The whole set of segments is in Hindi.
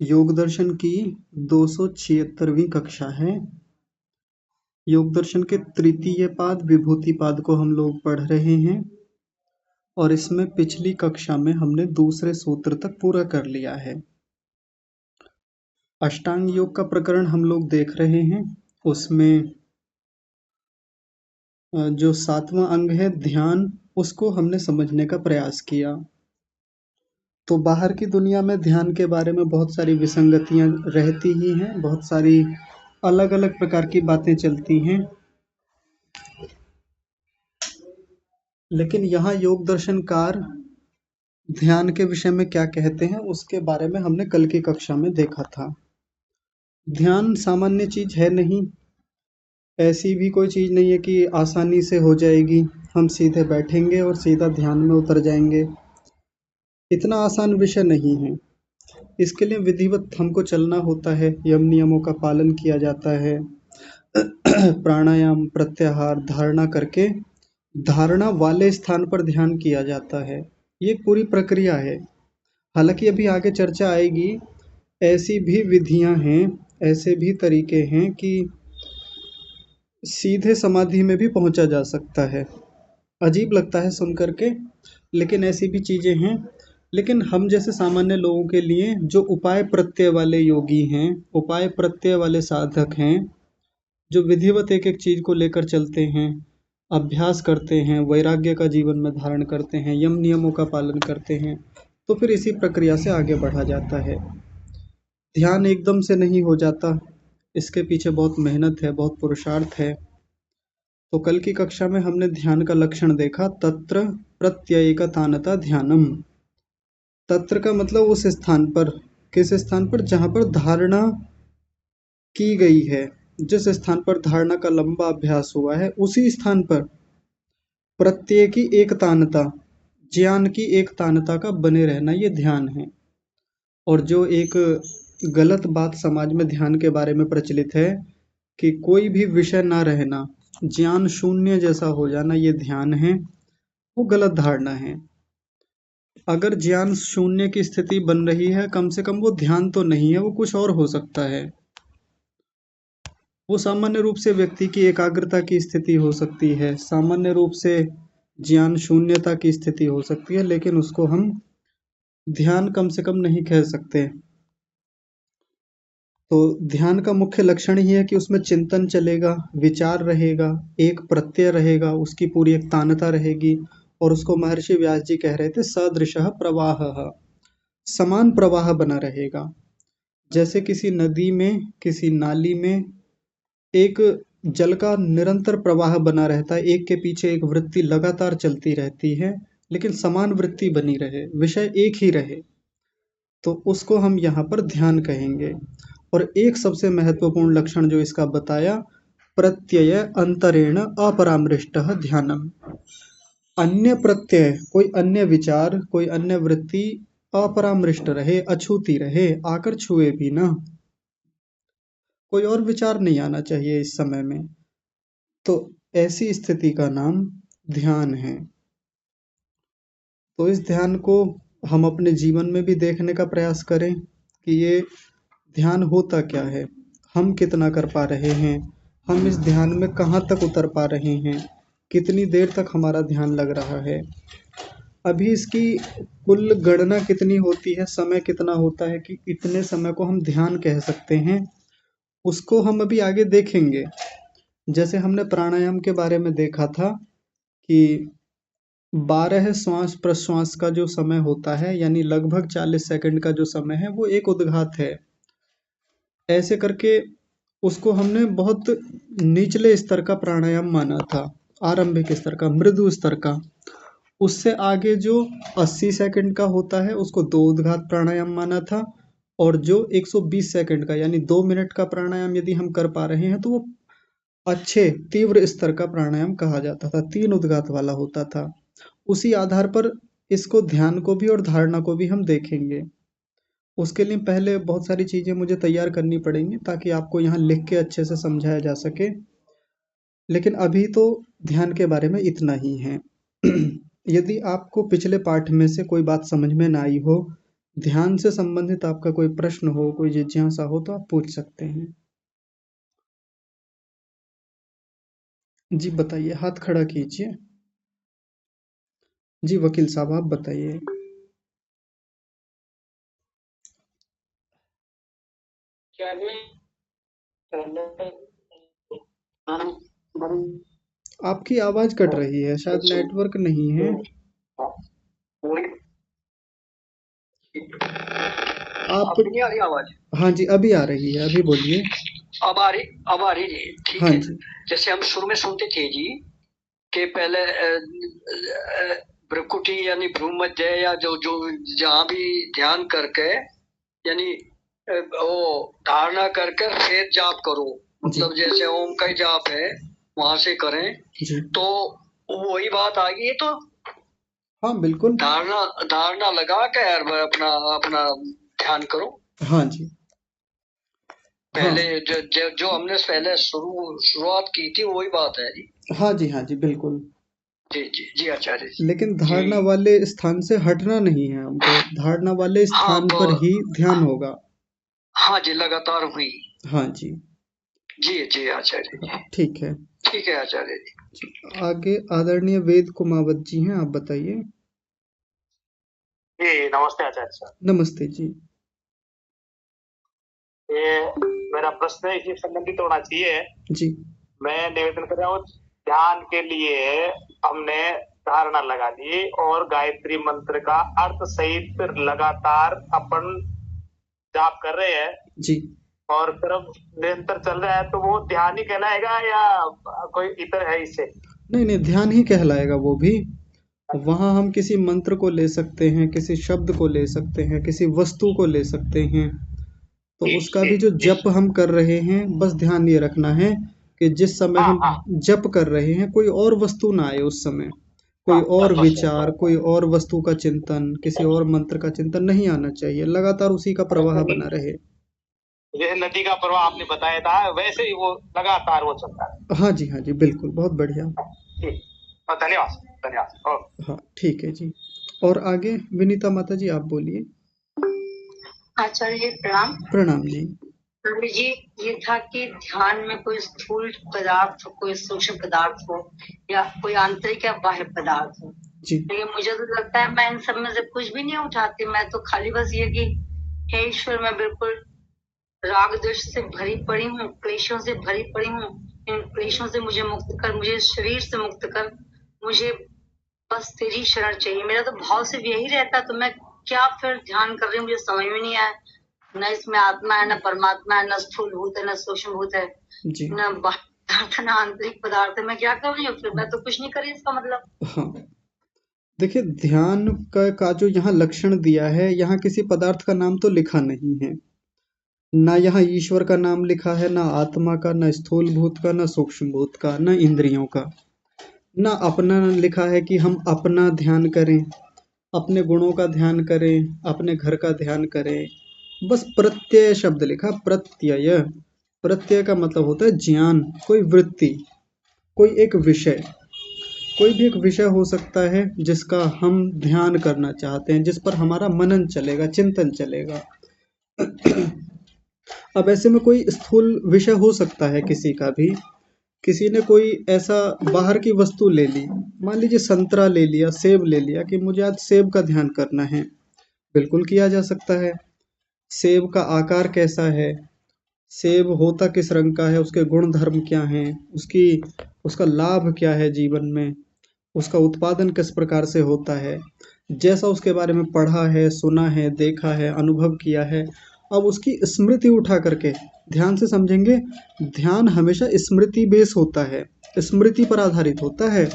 योग दर्शन की 276वीं कक्षा है। योग दर्शन के तृतीय पाद विभूति पाद को हम लोग पढ़ रहे हैं और इसमें पिछली कक्षा में हमने दूसरे सूत्र तक पूरा कर लिया है। अष्टांग योग का प्रकरण हम लोग देख रहे हैं। उसमें जो 7वां अंग है ध्यान, उसको हमने समझने का प्रयास किया। तो बाहर की दुनिया में ध्यान के बारे में बहुत सारी विसंगतियां रहती ही हैं, बहुत सारी अलग अलग प्रकार की बातें चलती हैं। लेकिन यहाँ योग दर्शनकार ध्यान के विषय में क्या कहते हैं उसके बारे में हमने कल की कक्षा में देखा था। ध्यान सामान्य चीज है नहीं, ऐसी भी कोई चीज नहीं है कि आसानी से हो जाएगी, हम सीधे बैठेंगे और सीधा ध्यान में उतर जाएंगे। इतना आसान विषय नहीं है। इसके लिए विधिवत हमको चलना होता है, यम नियमों का पालन किया जाता है। प्राणायाम, प्रत्याहार, धारणा करके धारणा वाले स्थान पर ध्यान किया जाता है। ये एक पूरी प्रक्रिया है। हालांकि अभी आगे चर्चा आएगी, ऐसी भी विधियां हैं, ऐसे भी तरीके हैं कि सीधे समाधि में भी पहुंचा जा सकता है। अजीब लगता है सुन करके, लेकिन ऐसी भी चीजें हैं। लेकिन हम जैसे सामान्य लोगों के लिए जो उपाय प्रत्यय वाले योगी हैं, उपाय प्रत्यय वाले साधक हैं, जो विधिवत एक एक चीज को लेकर चलते हैं, अभ्यास करते हैं, वैराग्य का जीवन में धारण करते हैं, यम नियमों का पालन करते हैं, तो फिर इसी प्रक्रिया से आगे बढ़ा जाता है। ध्यान एकदम से नहीं हो जाता, इसके पीछे बहुत मेहनत है, बहुत पुरुषार्थ है। तो कल की कक्षा में हमने ध्यान का लक्षण देखा, तत्र प्रत्ययिकतानता ध्यानम। तत्र का मतलब उस स्थान पर, किस स्थान पर, जहां पर धारणा की गई है, जिस स्थान पर धारणा का लंबा अभ्यास हुआ है उसी स्थान पर प्रत्यय की एक तानता, ज्ञान की एक तानता का बने रहना, ये ध्यान है। और जो एक गलत बात समाज में ध्यान के बारे में प्रचलित है कि कोई भी विषय ना रहना, ज्ञान शून्य जैसा हो जाना, ये ध्यान है, वो गलत धारणा है। अगर ज्ञान शून्य की स्थिति बन रही है, कम से कम वो ध्यान तो नहीं है, वो कुछ और हो सकता है। वो सामान्य रूप से व्यक्ति की एकाग्रता की स्थिति हो सकती है, सामान्य रूप से ज्ञान शून्यता की स्थिति हो सकती है, लेकिन उसको हम ध्यान कम से कम नहीं कह सकते। तो ध्यान का मुख्य लक्षण ही है कि उसमें चिंतन चलेगा, विचार रहेगा, एक प्रत्यय रहेगा, उसकी पूरी एक तानता रहेगी। और उसको महर्षि व्यास जी कह रहे थे सदृशः प्रवाह, समान प्रवाह बना रहेगा। जैसे किसी नदी में, किसी नाली में एक जल का निरंतर प्रवाह बना रहता है, एक के पीछे एक वृत्ति लगातार चलती रहती है, लेकिन समान वृत्ति बनी रहे, विषय एक ही रहे, तो उसको हम यहाँ पर ध्यान कहेंगे। और एक सबसे महत्वपूर्ण लक्षण जो इसका बताया, प्रत्यय अंतरेण अपरामृष्टः ध्यानम। अन्य प्रत्यय, कोई अन्य विचार, कोई अन्य वृत्ति अपरामृष्ट रहे, अछूती रहे, आकर छुए भी ना, कोई और विचार नहीं आना चाहिए इस समय में। तो ऐसी स्थिति का नाम ध्यान है। तो इस ध्यान को हम अपने जीवन में भी देखने का प्रयास करें कि ये ध्यान होता क्या है, हम कितना कर पा रहे हैं, हम इस ध्यान में कहाँ तक उतर पा रहे हैं, कितनी देर तक हमारा ध्यान लग रहा है। अभी इसकी कुल गणना कितनी होती है, समय कितना होता है कि इतने समय को हम ध्यान कह सकते हैं, उसको हम अभी आगे देखेंगे। जैसे हमने प्राणायाम के बारे में देखा था कि 12 श्वास प्रश्वास का जो समय होता है, यानी लगभग 40 सेकंड का जो समय है, वो एक उद्घात है। ऐसे करके उसको हमने बहुत निचले स्तर का प्राणायाम माना था, आरंभिक स्तर का, मृदु स्तर का। उससे आगे जो 80 सेकंड का होता है उसको दो उद्घात प्राणायाम माना था। और जो 120 सेकंड का यानी 2 मिनट का प्राणायाम यदि हम कर पा रहे हैं तो वो अच्छे तीव्र स्तर का प्राणायाम कहा जाता था, 3 उद्गात वाला होता था। उसी आधार पर इसको, ध्यान को भी और धारणा को भी हम देखेंगे। उसके लिए पहले बहुत सारी चीजें मुझे तैयार करनी पड़ेंगी ताकि आपको यहाँ लिख के अच्छे से समझाया जा सके। लेकिन अभी तो ध्यान के बारे में इतना ही है। यदि आपको पिछले पाठ में से कोई बात समझ में ना आई हो ध्यान से संबंधित आपका कोई प्रश्न हो, कोई जिज्ञासा हो तो आप पूछ सकते हैं। जी बताइए, हाथ खड़ा कीजिए। जी वकील साहब आप बताइए। आपकी आवाज कट रही है, शायद नेटवर्क नहीं है। आप नहीं आ रही आवाज? हाँ जी अभी आ रही है, अभी बोलिए। अब आ रही जी, ठीक हाँ है। जी। जैसे हम शुरू में सुनते थे जी कि पहले भ्रुकुटी यानी भ्रू मध्य या जो जो जहाँ भी ध्यान करके यानी वो धारणा करके फिर जाप करो, मतलब जैसे ओम का ही जाप है वहां से करें जी तो वही बात आ गई। तो हाँ बिल्कुल। धारणा धारणा लगा के यार अपना अपना ध्यान करो। हाँ जी। हाँ पहले जो हमने पहले शुरुआत की थी वही बात है जी। हाँ जी। हाँ जी बिल्कुल। जी जी जी आचार्य जी। लेकिन जी धारणा वाले स्थान से हटना नहीं है हमको, धारणा वाले हाँ स्थान पर ही ध्यान होगा। हाँ जी लगातार हुई। हाँ जी। जी जी आचार्य हाँ जी। ठीक है। ठीक है आचार्य जी। जी, आगे आदरणीय वेद कुमावत जी हैं, आप बताइए। जी नमस्ते आचार्य साहब। नमस्ते जी। ये मेरा प्रश्न इसी संबंधित होना चाहिए। जी मैं निवेदन कर रहा हूँ, ध्यान के लिए हमने धारणा लगा ली और गायत्री मंत्र का अर्थ सहित लगातार अपन जाप कर रहे हैं जी। और तरफ निरंतर चल रहा है, तो वो ध्यान ही कहलाएगा या कोई इतर है इससे? नहीं नहीं, ध्यान ही कहलाएगा वो भी। वहाँ हम किसी मंत्र को ले सकते हैं, किसी शब्द को ले सकते हैं, किसी वस्तु को ले सकते हैं। तो उसका भी जो जप हम कर रहे हैं, बस ध्यान ये रखना है कि जिस समय हाँ हम हाँ जप कर रहे हैं कोई और वस्तु ना आए उस समय, कोई हाँ, और बस बस विचार, कोई और वस्तु का चिंतन, किसी और मंत्र का चिंतन नहीं आना चाहिए, लगातार उसी का प्रवाह बना रहे। जैसे नदी का प्रवाह आपने बताया था वैसे ही वो लगातार वो चलता है। हाँ जी हाँ जी बिल्कुल, बहुत बढ़िया। ठीक, धन्यवाद धन्यवाद। ओके। हाँ ठीक है जी। और आगे विनीता माता जी आप बोलिए। आचार्य जी प्रणाम। प्रणाम जी। स्वामी जी, ये था कि ध्यान में कोई स्थूल पदार्थ हो, कोई सूक्ष्म पदार्थ हो या कोई आंतरिक या बाह्य पदार्थ हो, जी लेकिन मुझे तो लगता है मैं इन सब में से कुछ भी नहीं उठाती। मैं तो खाली बस ये कि हे ईश्वर, मैं बिल्कुल राग द्वेष से भरी पड़ी हूँ, क्लेशों से भरी पड़ी हूँ। इन क्लेशों से मुझे मुक्त कर, मुझे इस शरीर से मुक्त कर, मुझे बस तेरी शरण चाहिए। मेरा तो भाव सिर्फ यही रहता, तो मैं क्या फिर ध्यान कर रही हूँ मुझे समझ में नहीं आया। न इसमें आत्मा है, न परमात्मा है, न स्थूल भूत है, न सूक्ष्म भूत है, जी। न बाह्य पदार्थ है, न आंतरिक पदार्थ है। मैं क्या कर रही हूँ फिर? मैं तो कुछ नहीं कर रही इसका मतलब। हाँ देखिए, ध्यान का जो यहाँ लक्षण दिया है, यहाँ किसी पदार्थ का नाम तो लिखा नहीं है, ना यहाँ ईश्वर का नाम लिखा है, ना आत्मा का, ना स्थूल भूत का, ना सूक्ष्म भूत का, ना इंद्रियों का, ना अपना लिखा है कि हम अपना ध्यान करें, अपने गुणों का ध्यान करें, अपने घर का ध्यान करें। बस प्रत्यय शब्द लिखा, प्रत्यय। प्रत्यय का मतलब होता है ज्ञान, कोई वृत्ति, कोई एक विषय। कोई भी एक विषय हो सकता है जिसका हम ध्यान करना चाहते हैं, जिस पर हमारा मनन चलेगा, चिंतन चलेगा। अब ऐसे में कोई स्थूल विषय हो सकता है किसी का भी। किसी ने कोई ऐसा बाहर की वस्तु ले ली, मान लीजिए संतरा ले लिया, सेब ले लिया कि मुझे आज सेब का ध्यान करना है। बिल्कुल किया जा सकता है। सेब का आकार कैसा है, सेब होता किस रंग का है, उसके गुण धर्म क्या हैं, उसकी उसका लाभ क्या है जीवन में, उसका उत्पादन किस प्रकार से होता है, जैसा उसके बारे में पढ़ा है, सुना है, देखा है, अनुभव किया है। अब उसकी स्मृति उठा करके ध्यान से समझेंगे। ध्यान हमेशा स्मृति बेस होता है, स्मृति पर आधारित होता है।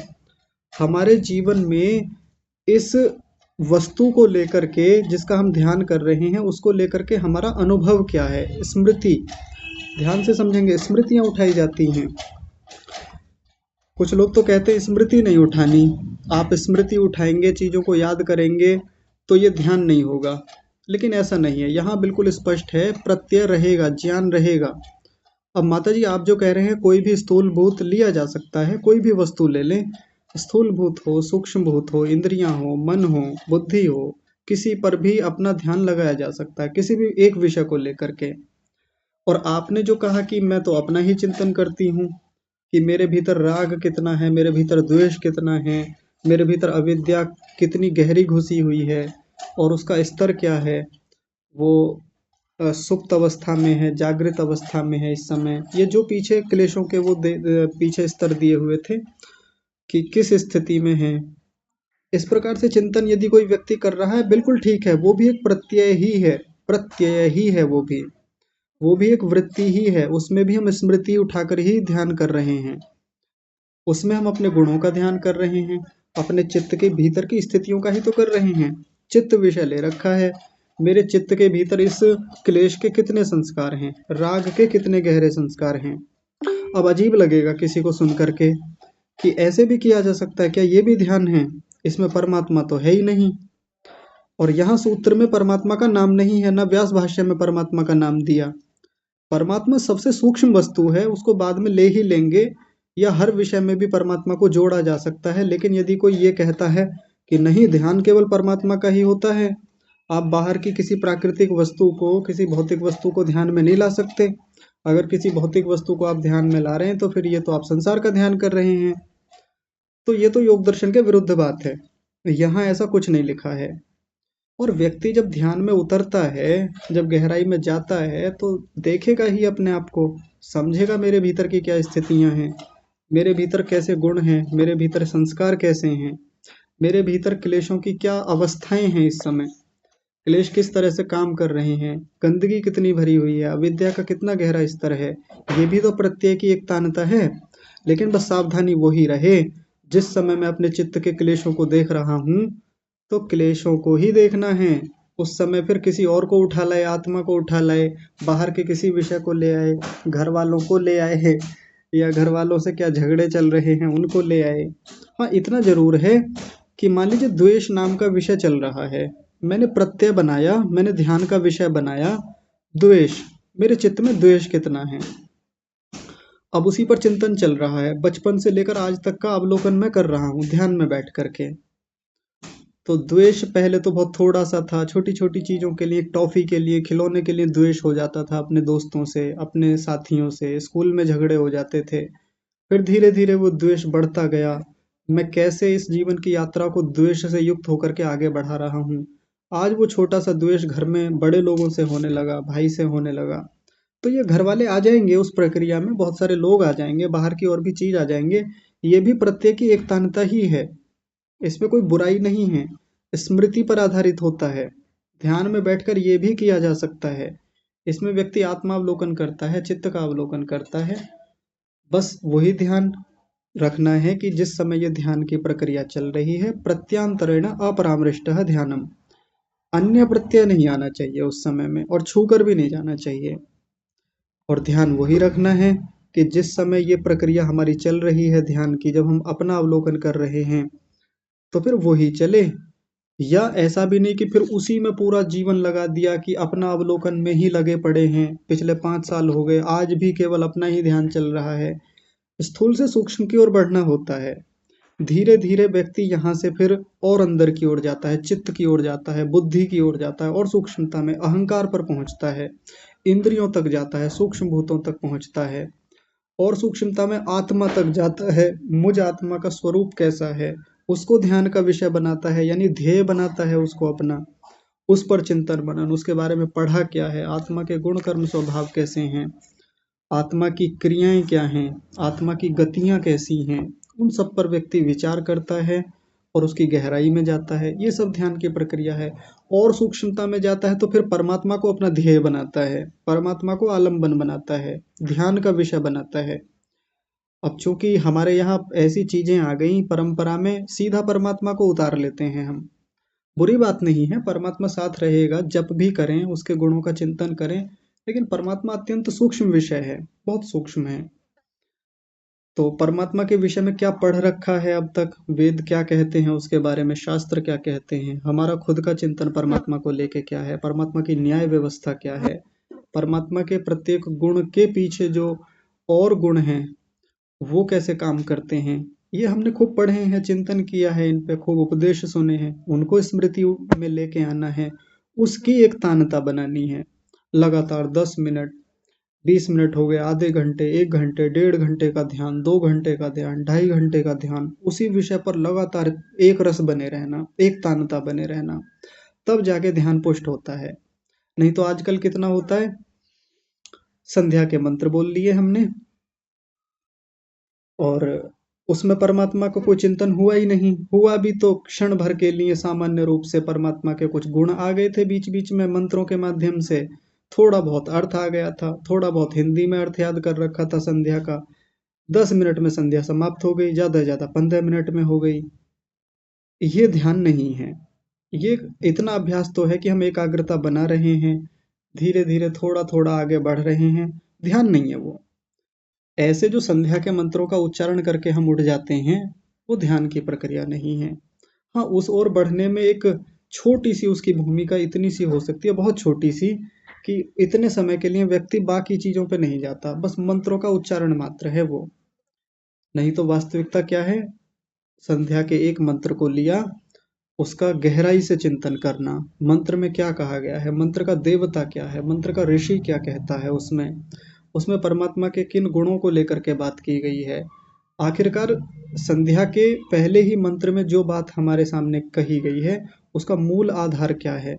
हमारे जीवन में इस वस्तु को लेकर के जिसका हम ध्यान कर रहे हैं, उसको लेकर के हमारा अनुभव क्या है, स्मृति। ध्यान से समझेंगे, स्मृतियाँ उठाई जाती हैं। कुछ लोग तो कहते हैं स्मृति नहीं उठानी, आप स्मृति उठाएंगे, चीज़ों को याद करेंगे तो ये ध्यान नहीं होगा। लेकिन ऐसा नहीं है, यहाँ बिल्कुल स्पष्ट है, प्रत्यय रहेगा, ज्ञान रहेगा। अब माता जी आप जो कह रहे हैं कोई भी स्थूल भूत लिया जा सकता है, कोई भी वस्तु ले लें, स्थूल भूत हो, सूक्ष्म भूत हो, इंद्रियां हो, मन हो, बुद्धि हो, किसी पर भी अपना ध्यान लगाया जा सकता है, किसी भी एक विषय को लेकर के। और आपने जो कहा कि मैं तो अपना ही चिंतन करती हूँ कि मेरे भीतर राग कितना है, मेरे भीतर द्वेष कितना है, मेरे भीतर अविद्या कितनी गहरी घुसी हुई है और उसका स्तर क्या है, वो सुप्त अवस्था में है, जागृत अवस्था में है इस समय। ये जो पीछे क्लेशों के वो पीछे स्तर दिए हुए थे कि किस स्थिति में है, इस प्रकार से चिंतन यदि कोई व्यक्ति कर रहा है, बिल्कुल ठीक है, वो भी एक प्रत्यय ही है, प्रत्यय ही है, वो भी एक वृत्ति ही है। उसमें भी हम स्मृति उठाकर ही ध्यान कर रहे हैं, उसमें हम अपने गुणों का ध्यान कर रहे हैं, अपने चित्त के भीतर की स्थितियों का ही तो कर रहे हैं। चित्त विषय ले रखा है, मेरे चित्त के भीतर इस क्लेश के कितने संस्कार हैं, राग के कितने गहरे संस्कार हैं। अब अजीब लगेगा किसी को सुन करके कि ऐसे भी किया जा सकता है क्या, ये भी ध्यान है, इसमें परमात्मा तो है ही नहीं। और यहाँ सूत्र में परमात्मा का नाम नहीं है, ना व्यास भाष्य में परमात्मा का नाम दिया। परमात्मा सबसे सूक्ष्म वस्तु है, उसको बाद में ले ही लेंगे, या हर विषय में भी परमात्मा को जोड़ा जा सकता है। लेकिन यदि कोई ये कहता है कि नहीं, ध्यान केवल परमात्मा का ही होता है, आप बाहर की किसी प्राकृतिक वस्तु को, किसी भौतिक वस्तु को ध्यान में नहीं ला सकते, अगर किसी भौतिक वस्तु को आप ध्यान में ला रहे हैं तो फिर ये तो आप संसार का ध्यान कर रहे हैं, तो ये तो योग दर्शन के विरुद्ध बात है। यहाँ ऐसा कुछ नहीं लिखा है। और व्यक्ति जब ध्यान में उतरता है, जब गहराई में जाता है, तो देखेगा ही अपने आप को, समझेगा मेरे भीतर की क्या स्थितियां हैं, मेरे भीतर कैसे गुण हैं, मेरे भीतर संस्कार कैसे हैं, मेरे भीतर क्लेशों की क्या अवस्थाएं हैं, इस समय क्लेश किस तरह से काम कर रहे हैं, गंदगी कितनी भरी हुई है, अविद्या का कितना गहरा स्तर है। ये भी तो प्रत्यय की एक तानता है। लेकिन बस सावधानी वही रहे, जिस समय मैं अपने चित्त के क्लेशों को देख रहा हूँ तो क्लेशों को ही देखना है। उस समय फिर किसी और को उठा लाए, आत्मा को उठा लाए, बाहर के किसी विषय को ले आए, घर वालों को ले आए हैं, या घर वालों से क्या झगड़े चल रहे हैं उनको ले आए। हाँ, इतना जरूर है कि मान लीजिए द्वेष नाम का विषय चल रहा है, मैंने प्रत्यय बनाया, मैंने ध्यान का विषय बनाया द्वेष, मेरे चित्त में द्वेष कितना है, अब उसी पर चिंतन चल रहा है, बचपन से लेकर आज तक का अवलोकन मैं कर रहा हूँ ध्यान में बैठ करके। तो द्वेष पहले तो बहुत थोड़ा सा था, छोटी छोटी चीज़ों के लिए, टॉफ़ी के लिए, खिलौने के लिए द्वेष हो जाता था अपने दोस्तों से, अपने साथियों से, स्कूल में झगड़े हो जाते थे। फिर धीरे धीरे वो द्वेष बढ़ता गया, मैं कैसे इस जीवन की यात्रा को द्वेष से युक्त होकर के आगे बढ़ा रहा हूँ। आज वो छोटा सा द्वेष घर में बड़े लोगों से होने लगा, भाई से होने लगा। तो ये घर वाले आ जाएंगे उस प्रक्रिया में, बहुत सारे लोग आ जाएंगे, बाहर की और भी चीज़ आ जाएंगे, ये भी प्रत्यय की एकतानता ही है, इसमें कोई बुराई नहीं है, स्मृति पर आधारित होता है। ध्यान में बैठकर ये भी किया जा सकता है, इसमें व्यक्ति आत्मावलोकन करता है, चित्त का अवलोकन करता है। बस वही ध्यान रखना है कि जिस समय ये ध्यान की प्रक्रिया चल रही है, प्रत्यांतरेण अपरामृष्टः ध्यानम, अन्य प्रत्यय नहीं आना चाहिए उस समय में, और छू कर भी नहीं जाना चाहिए। और ध्यान वही रखना है कि जिस समय ये प्रक्रिया हमारी चल रही है ध्यान की, जब हम अपना अवलोकन कर रहे हैं तो फिर वही चले। या ऐसा भी नहीं कि फिर उसी में पूरा जीवन लगा दिया कि अपना अवलोकन में ही लगे पड़े हैं, पिछले 5 साल हो गए, आज भी केवल अपना ही ध्यान चल रहा है। स्थूल से सूक्ष्म की ओर बढ़ना होता है, धीरे धीरे व्यक्ति यहाँ से फिर और अंदर की ओर जाता है, चित्त की ओर जाता है, बुद्धि की ओर जाता है, और सूक्ष्मता में अहंकार पर पहुँचता है, इंद्रियों तक जाता है, सूक्ष्म भूतों तक पहुँचता है, और सूक्ष्मता में आत्मा तक जाता है। मुझ आत्मा का स्वरूप कैसा है उसको ध्यान का विषय बनाता है, यानी ध्येय बनाता है उसको अपना, उस पर चिंतन मनन, उसके बारे में पढ़ा क्या है, आत्मा के गुण कर्म स्वभाव कैसे हैं, आत्मा की क्रियाएं क्या हैं, आत्मा की गतियां कैसी हैं, उन सब पर व्यक्ति विचार करता है और उसकी गहराई में जाता है। ये सब ध्यान की प्रक्रिया है। और सूक्ष्मता में जाता है तो फिर परमात्मा को अपना ध्येय बनाता है, परमात्मा को आलम्बन बनाता है, ध्यान का विषय बनाता है। अब चूंकि हमारे यहाँ ऐसी चीजें आ गई, परंपरा में सीधा परमात्मा को उतार लेते हैं हम। बुरी बात नहीं है, परमात्मा साथ रहेगा, जप भी करें, उसके गुणों का चिंतन करें, लेकिन परमात्मा अत्यंत सूक्ष्म विषय है, बहुत सूक्ष्म है। तो परमात्मा के विषय में क्या पढ़ रखा है अब तक, वेद क्या कहते हैं उसके बारे में, शास्त्र क्या कहते हैं, हमारा खुद का चिंतन परमात्मा को लेके क्या है, परमात्मा की न्याय व्यवस्था क्या है, परमात्मा के प्रत्येक गुण के पीछे जो और गुण हैं वो कैसे काम करते हैं, ये हमने खूब पढ़े हैं, चिंतन किया है, इन पे खूब उपदेश सुने हैं, उनको स्मृति में लेके आना है, उसकी एक तानता बनानी है। लगातार 10 मिनट, 20 मिनट हो गए, आधे घंटे, 1 घंटे, 1.5 घंटे का ध्यान, 2 घंटे का ध्यान, 2.5 घंटे का ध्यान, उसी विषय पर लगातार एक रस बने रहना, एक तानता बने रहना, तब जाके ध्यान पुष्ट होता है। नहीं तो आजकल कितना होता है, संध्या के मंत्र बोल लिए हमने और उसमें परमात्मा का कोई चिंतन हुआ ही नहीं, हुआ भी तो क्षण भर के लिए, सामान्य रूप से परमात्मा के कुछ गुण आ गए थे बीच बीच में मंत्रों के माध्यम से, थोड़ा बहुत अर्थ आ गया था, थोड़ा बहुत हिंदी में अर्थ याद कर रखा था संध्या का, 10 मिनट में संध्या समाप्त हो गई, ज्यादा से ज्यादा 15 मिनट में हो गई। ये ध्यान नहीं है। ये इतना अभ्यास तो है कि हम एकाग्रता बना रहे हैं, धीरे धीरे थोड़ा थोड़ा आगे बढ़ रहे हैं, ध्यान नहीं है वो। ऐसे जो संध्या के मंत्रों का उच्चारण करके हम उठ जाते हैं, वो ध्यान की प्रक्रिया नहीं है। हाँ, उस ओर बढ़ने में एक छोटी सी उसकी भूमिका इतनी सी हो सकती है, बहुत छोटी सी, कि इतने समय के लिए व्यक्ति बाकी चीजों पे नहीं जाता, बस मंत्रों का उच्चारण मात्र है वो। नहीं तो वास्तविकता क्या है, संध्या के एक मंत्र को लिया, उसका गहराई से चिंतन करना, मंत्र में क्या कहा गया है, मंत्र का देवता क्या है, मंत्र का ऋषि क्या कहता है, उसमें उसमें परमात्मा के किन गुणों को लेकर के बात की गई है। आखिरकार संध्या के पहले ही मंत्र में जो बात हमारे सामने कही गई है, उसका मूल आधार क्या है,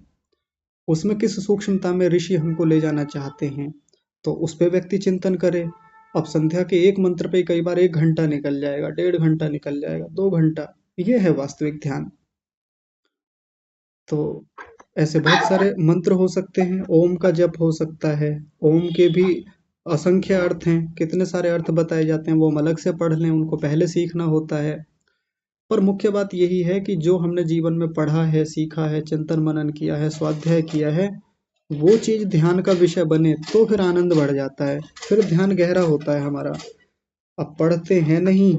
उसमें किस सूक्ष्मता में ऋषि हमको ले जाना चाहते हैं, तो उस पे व्यक्ति चिंतन करे। अब संध्या के एक मंत्र पे कई बार 1 घंटा निकल जाएगा, 1.5 घंटा निकल जाएगा, 2 घंटा, ये है वास्तविक ध्यान। तो ऐसे बहुत सारे मंत्र हो सकते हैं, ओम का जप हो सकता है, ओम के भी असंख्य अर्थ हैं, कितने सारे अर्थ बताए जाते हैं, वो हम अलग से पढ़ लें, उनको पहले सीखना होता है। पर मुख्य बात यही है कि जो हमने जीवन में पढ़ा है, सीखा है, चिंतन मनन किया है, स्वाध्याय किया है, वो चीज ध्यान का विषय बने तो फिर आनंद बढ़ जाता है, फिर ध्यान गहरा होता है हमारा। अब पढ़ते हैं नहीं,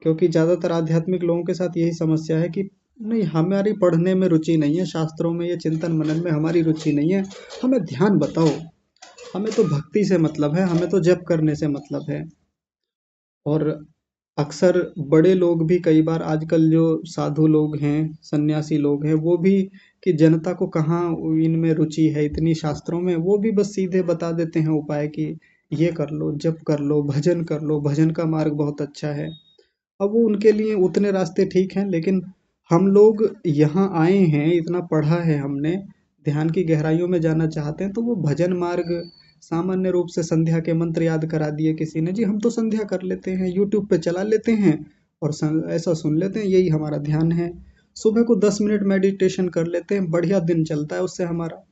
क्योंकि ज्यादातर आध्यात्मिक लोगों के साथ यही समस्या है कि नहीं, हमारी पढ़ने में रुचि नहीं है, शास्त्रों में या चिंतन मनन में हमारी रुचि नहीं है, हमें ध्यान बताओ, हमें तो भक्ति से मतलब है, हमें तो जप करने से मतलब है। और अक्सर बड़े लोग भी कई बार आजकल जो साधु लोग हैं, सन्यासी लोग हैं, वो भी कि जनता को कहाँ इनमें रुचि है इतनी शास्त्रों में, वो भी बस सीधे बता देते हैं उपाय कि ये कर लो, जप कर लो, भजन कर लो, भजन का मार्ग बहुत अच्छा है। अब वो उनके लिए उतने रास्ते ठीक हैं, लेकिन हम लोग यहाँ आए हैं, इतना पढ़ा है हमने, ध्यान की गहराइयों में जाना चाहते हैं, तो वो भजन मार्ग, सामान्य रूप से संध्या के मंत्र याद करा दिए किसी ने, जी हम तो संध्या कर लेते हैं, यूट्यूब पे चला लेते हैं और ऐसा सुन लेते हैं, यही हमारा ध्यान है। सुबह को 10 मिनट मेडिटेशन कर लेते हैं, बढ़िया दिन चलता है उससे हमारा।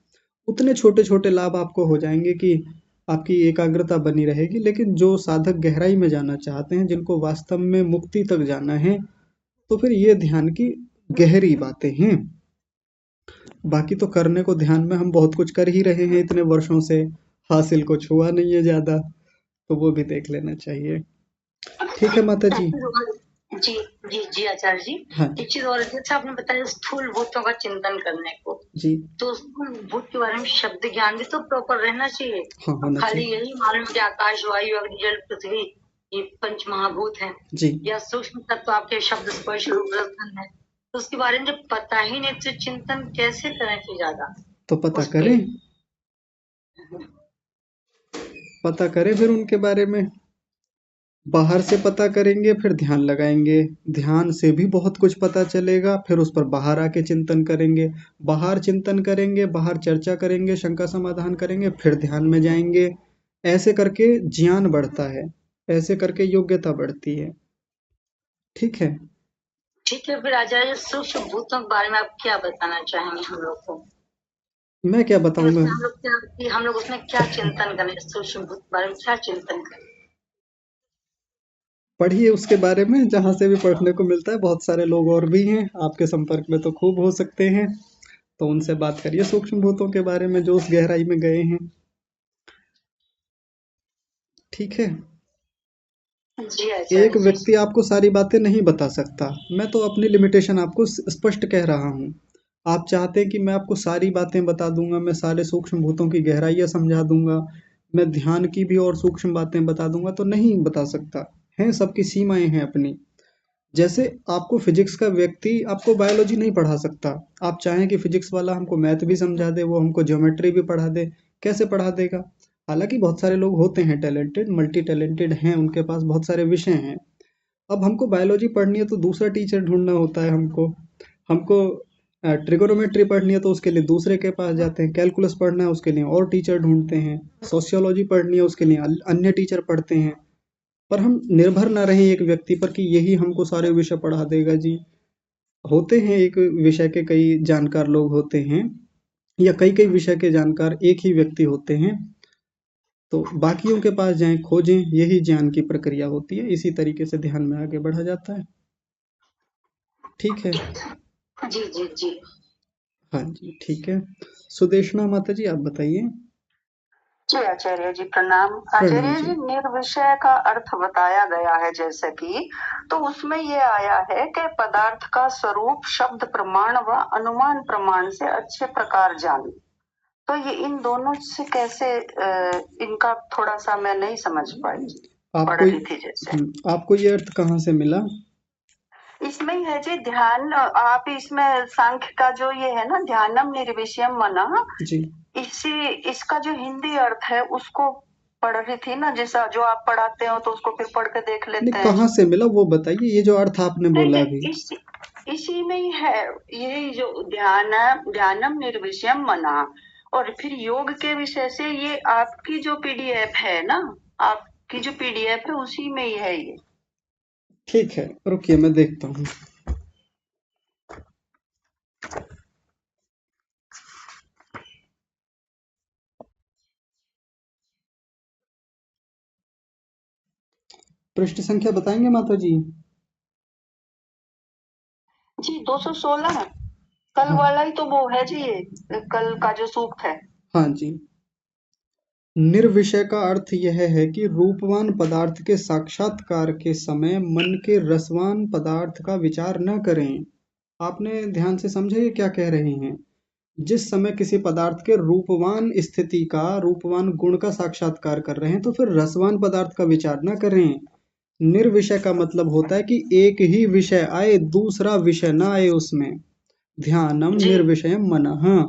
उतने छोटे छोटे लाभ आपको हो जाएंगे कि आपकी एकाग्रता बनी रहेगी। लेकिन जो साधक गहराई में जाना चाहते हैं, जिनको वास्तव में मुक्ति तक जाना है, तो फिर ये ध्यान की गहरी बातें हैं। बाकी तो करने को ध्यान में हम बहुत कुछ कर ही रहे हैं इतने वर्षों से, हासिल कुछ हुआ नहीं है ज्यादा, तो वो भी देख लेना चाहिए। ठीक है माता जी। जी जी जी आचार्य जी। हाँ एक चीज और, जैसे आपने बताया स्थूल भूतों का चिंतन करने को, जी। तो स्थूल भूत के बारे में शब्द ज्ञान भी तो प्रॉपर रहना चाहिए। हाँ, होना खाली चाहिए यही मालूम कि आकाश, वायु, अग्नि, जल, पृथ्वी ये पंच महाभूत हैं, जी। या सूक्ष्म तत्व आपके शब्द, स्पर्श, रूप, रस है, तो उसके बारे में जब पता ही नहीं तो चिंतन कैसे करें फिर ज्यादा? तो पता करें, पता करें फिर उनके बारे में, बाहर से पता करेंगे, फिर ध्यान लगाएंगे, ध्यान से भी बहुत कुछ पता चलेगा, फिर उस पर बाहर आके चिंतन करेंगे, बाहर चिंतन करेंगे, बाहर चर्चा करेंगे, शंका समाधान करेंगे, फिर ध्यान में जाएंगे। ऐसे करके ज्ञान बढ़ता है, ऐसे करके योग्यता बढ़ती है। ठीक है। ठीक है, फिर आचार्य सूक्ष्म भूतों के बारे में आप क्या बताना चाहेंगे हम लोग को? मैं क्या बताऊंगा, हम लोग उसमें क्या चिंतन करें, सूक्ष्म भूत के बारे में क्या चिंतन करें? पढ़िए उसके बारे में, जहाँ से भी पढ़ने को मिलता है, बहुत सारे लोग और भी हैं आपके संपर्क में तो खूब हो सकते हैं, तो उनसे बात करिए सूक्ष्म भूतों के बारे में जो उस गहराई में गए हैं। ठीक है। जी आचार्य एक व्यक्ति आपको सारी बातें नहीं बता सकता, मैं तो अपनी लिमिटेशन आपको स्पष्ट कह रहा हूँ। आप चाहते हैं कि मैं आपको सारी बातें बता दूंगा, मैं सारे सूक्ष्म भूतों की गहराइयाँ समझा दूंगा, मैं ध्यान की भी और सूक्ष्म बातें बता दूंगा, तो नहीं बता सकता, हैं सबकी सीमाएं हैं अपनी। जैसे आपको फिजिक्स का व्यक्ति आपको बायोलॉजी नहीं पढ़ा सकता। आप चाहें कि फिजिक्स वाला हमको मैथ भी समझा दे, वो हमको ज्योमेट्री भी पढ़ा दे, कैसे पढ़ा देगा? हालांकि बहुत सारे लोग होते हैं टैलेंटेड, मल्टी टैलेंटेड हैं, उनके पास बहुत सारे विषय हैं। अब हमको बायोलॉजी पढ़नी है तो दूसरा टीचर ढूंढना होता है हमको। हमको ट्रिगोनोमेट्री पढ़नी है तो उसके लिए दूसरे के पास जाते हैं। कैलकुलस पढ़ना है उसके लिए और टीचर ढूंढते हैं। सोशियोलॉजी पढ़नी है उसके लिए अन्य टीचर पढ़ते हैं। पर हम निर्भर ना रहें एक व्यक्ति पर कि यही हमको सारे विषय पढ़ा देगा जी। होते हैं एक विषय के कई जानकार लोग होते हैं, या कई कई विषय के जानकार एक ही व्यक्ति होते हैं, तो बाकियों के पास जाएं, खोजें, यही ज्ञान की प्रक्रिया होती है। इसी तरीके से ध्यान में आगे बढ़ा जाता है। ठीक है। जी जी जी। हाँ जी, ठीक है। सुदेशना माता जी, आप बताइए। जी आचार्य जी प्रणाम। प्रणाम आचार्य जी। जी, निर्विषय का अर्थ बताया गया है जैसे कि, तो उसमें ये आया है कि पदार्थ का स्वरूप शब्द प्रमाण व अनुमान प्रमाण से अच्छे प्रकार जाने। तो ये इन दोनों से कैसे इनका थोड़ा सा मैं नहीं समझ पाई, पढ़ आपको रही थी जैसे। आपको ये अर्थ कहाँ से मिला? इसमें ही है जी ध्यान। आप इसमें सांख्य का जो ये है ना, ध्यानम निर्विषयम मना, जी, इसका जो हिंदी अर्थ है उसको पढ़ रही थी ना, जैसा जो आप पढ़ाते हो तो उसको फिर पढ़ के देख नहीं, लेते हैं। कहाँ से मिला वो बताइए। ये जो अर्थ आपने नहीं बोला नहीं, अभी। इसी में ही है। ये जो ध्यानम निर्विषयम मना, और फिर योग के विषय से ये आपकी जो पीडीएफ है ना, आपकी जो पीडीएफ है उसी में ही है ये। ठीक है, रुकिए मैं देखता हूँ। पृष्ठ संख्या बताएंगे माता जी? जी 216 कल हाँ वाला ही तो वो है जी, ये कल का जो सूक्त है। हाँ जी। निर्विषय का अर्थ यह है कि रूपवान पदार्थ के साक्षात्कार के समय मन के रसवान पदार्थ का विचार न करें। आपने ध्यान से समझा ये क्या कह रहे हैं? जिस समय किसी पदार्थ के रूपवान स्थिति का, रूपवान गुण का साक्षात्कार कर रहे हैं तो फिर रसवान पदार्थ का विचार न करें। निर्विषय का मतलब होता है कि एक ही विषय आए, दूसरा विषय ना आए उसमें। ध्यानम निर्विषयम मनः।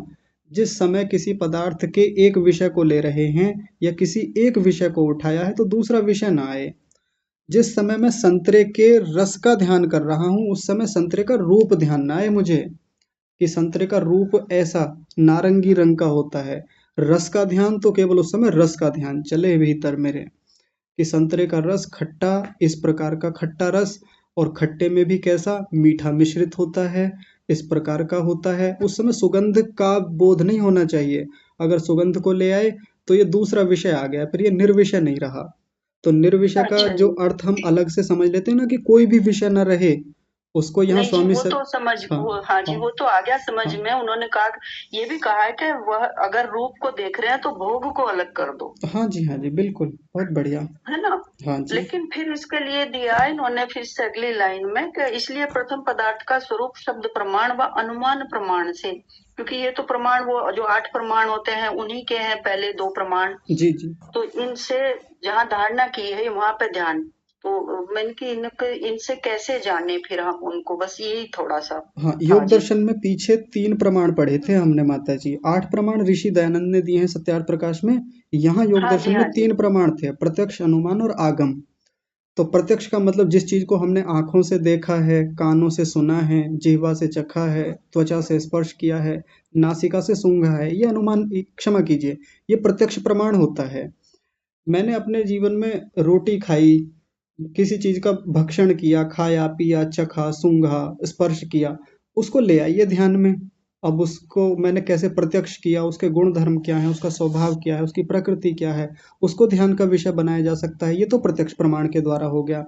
जिस समय किसी पदार्थ के एक विषय को ले रहे हैं या किसी एक विषय को उठाया है तो दूसरा विषय ना आए। जिस समय मैं संतरे के रस का ध्यान कर रहा हूं उस समय संतरे का रूप ध्यान ना आए मुझे, कि संतरे का रूप ऐसा नारंगी रंग का होता है। रस का ध्यान तो केवल उस समय रस का ध्यान चले भीतर मेरे, कि संतरे का रस खट्टा, इस प्रकार का खट्टा रस, और खट्टे में भी कैसा मीठा मिश्रित होता है, इस प्रकार का होता है। उस समय सुगंध का बोध नहीं होना चाहिए। अगर सुगंध को ले आए तो ये दूसरा विषय आ गया, फिर ये निर्विषय नहीं रहा। तो निर्विषय का अच्छा जो जी। अर्थ हम अलग से समझ लेते हैं ना, कि कोई भी विषय न रहे, उसको यहाँ नहीं जी, स्वामी वो सर। तो समझ हाँ हाँ जी, हाँ वो तो आ गया समझ हाँ में। उन्होंने कहा, ये भी कहा है कि वह अगर रूप को देख रहे हैं तो भोग को अलग कर दो, हाँ जी, हाँ जी, बिल्कुल, बहुत बढ़िया। है ना। हाँ जी, लेकिन फिर इसके लिए दिया इन्होंने फिर से अगली लाइन में कि इसलिए प्रथम पदार्थ का स्वरूप शब्द प्रमाण व अनुमान प्रमाण से, क्योंकि ये तो प्रमाण वो जो 8 प्रमाण होते हैं उन्हीं के हैं पहले 2 प्रमाण, जी जी। तो इनसे जहाँ धारणा की है वहां पे ध्यान। तो मैंने कि इनसे कैसे जाने फिर हम उनको, बस यही थोड़ा सा। हाँ, हाँ योग जी। दर्शन में पीछे 3 प्रमाण पढ़े थे हमने माता जी। 8 प्रमाण ऋषि दयानंद ने दिए हैं सत्यार्थ प्रकाश में। यहाँ योग हाँ जी दर्शन हाँ में जी 3 प्रमाण थे, प्रत्यक्ष, अनुमान और आगम। तो प्रत्यक्ष का मतलब जिस चीज को हमने आंखों से देखा है, कानों से सुना है, जिह्वा से चखा है, त्वचा से स्पर्श किया है, नासिका से सूंघा है, ये अनुमान, क्षमा कीजिए, ये प्रत्यक्ष प्रमाण होता है। मैंने अपने जीवन में रोटी खाई, किसी चीज का भक्षण किया, खाया पिया चखा सूंघा स्पर्श किया, उसको ले आइए ध्यान में। अब उसको मैंने कैसे प्रत्यक्ष किया, उसके गुण धर्म क्या है, उसका स्वभाव क्या है, उसकी प्रकृति क्या है, उसको ध्यान का विषय बनाया जा सकता है। ये तो प्रत्यक्ष प्रमाण के द्वारा हो गया।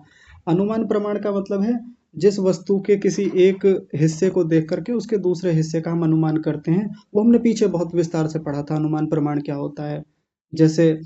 अनुमान प्रमाण का मतलब है जिस वस्तु के किसी एक हिस्से को देख करके उसके दूसरे हिस्से का हम अनुमान करते हैं। वो हमने पीछे बहुत विस्तार से पढ़ा था, अनुमान प्रमाण क्या होता है। जैसे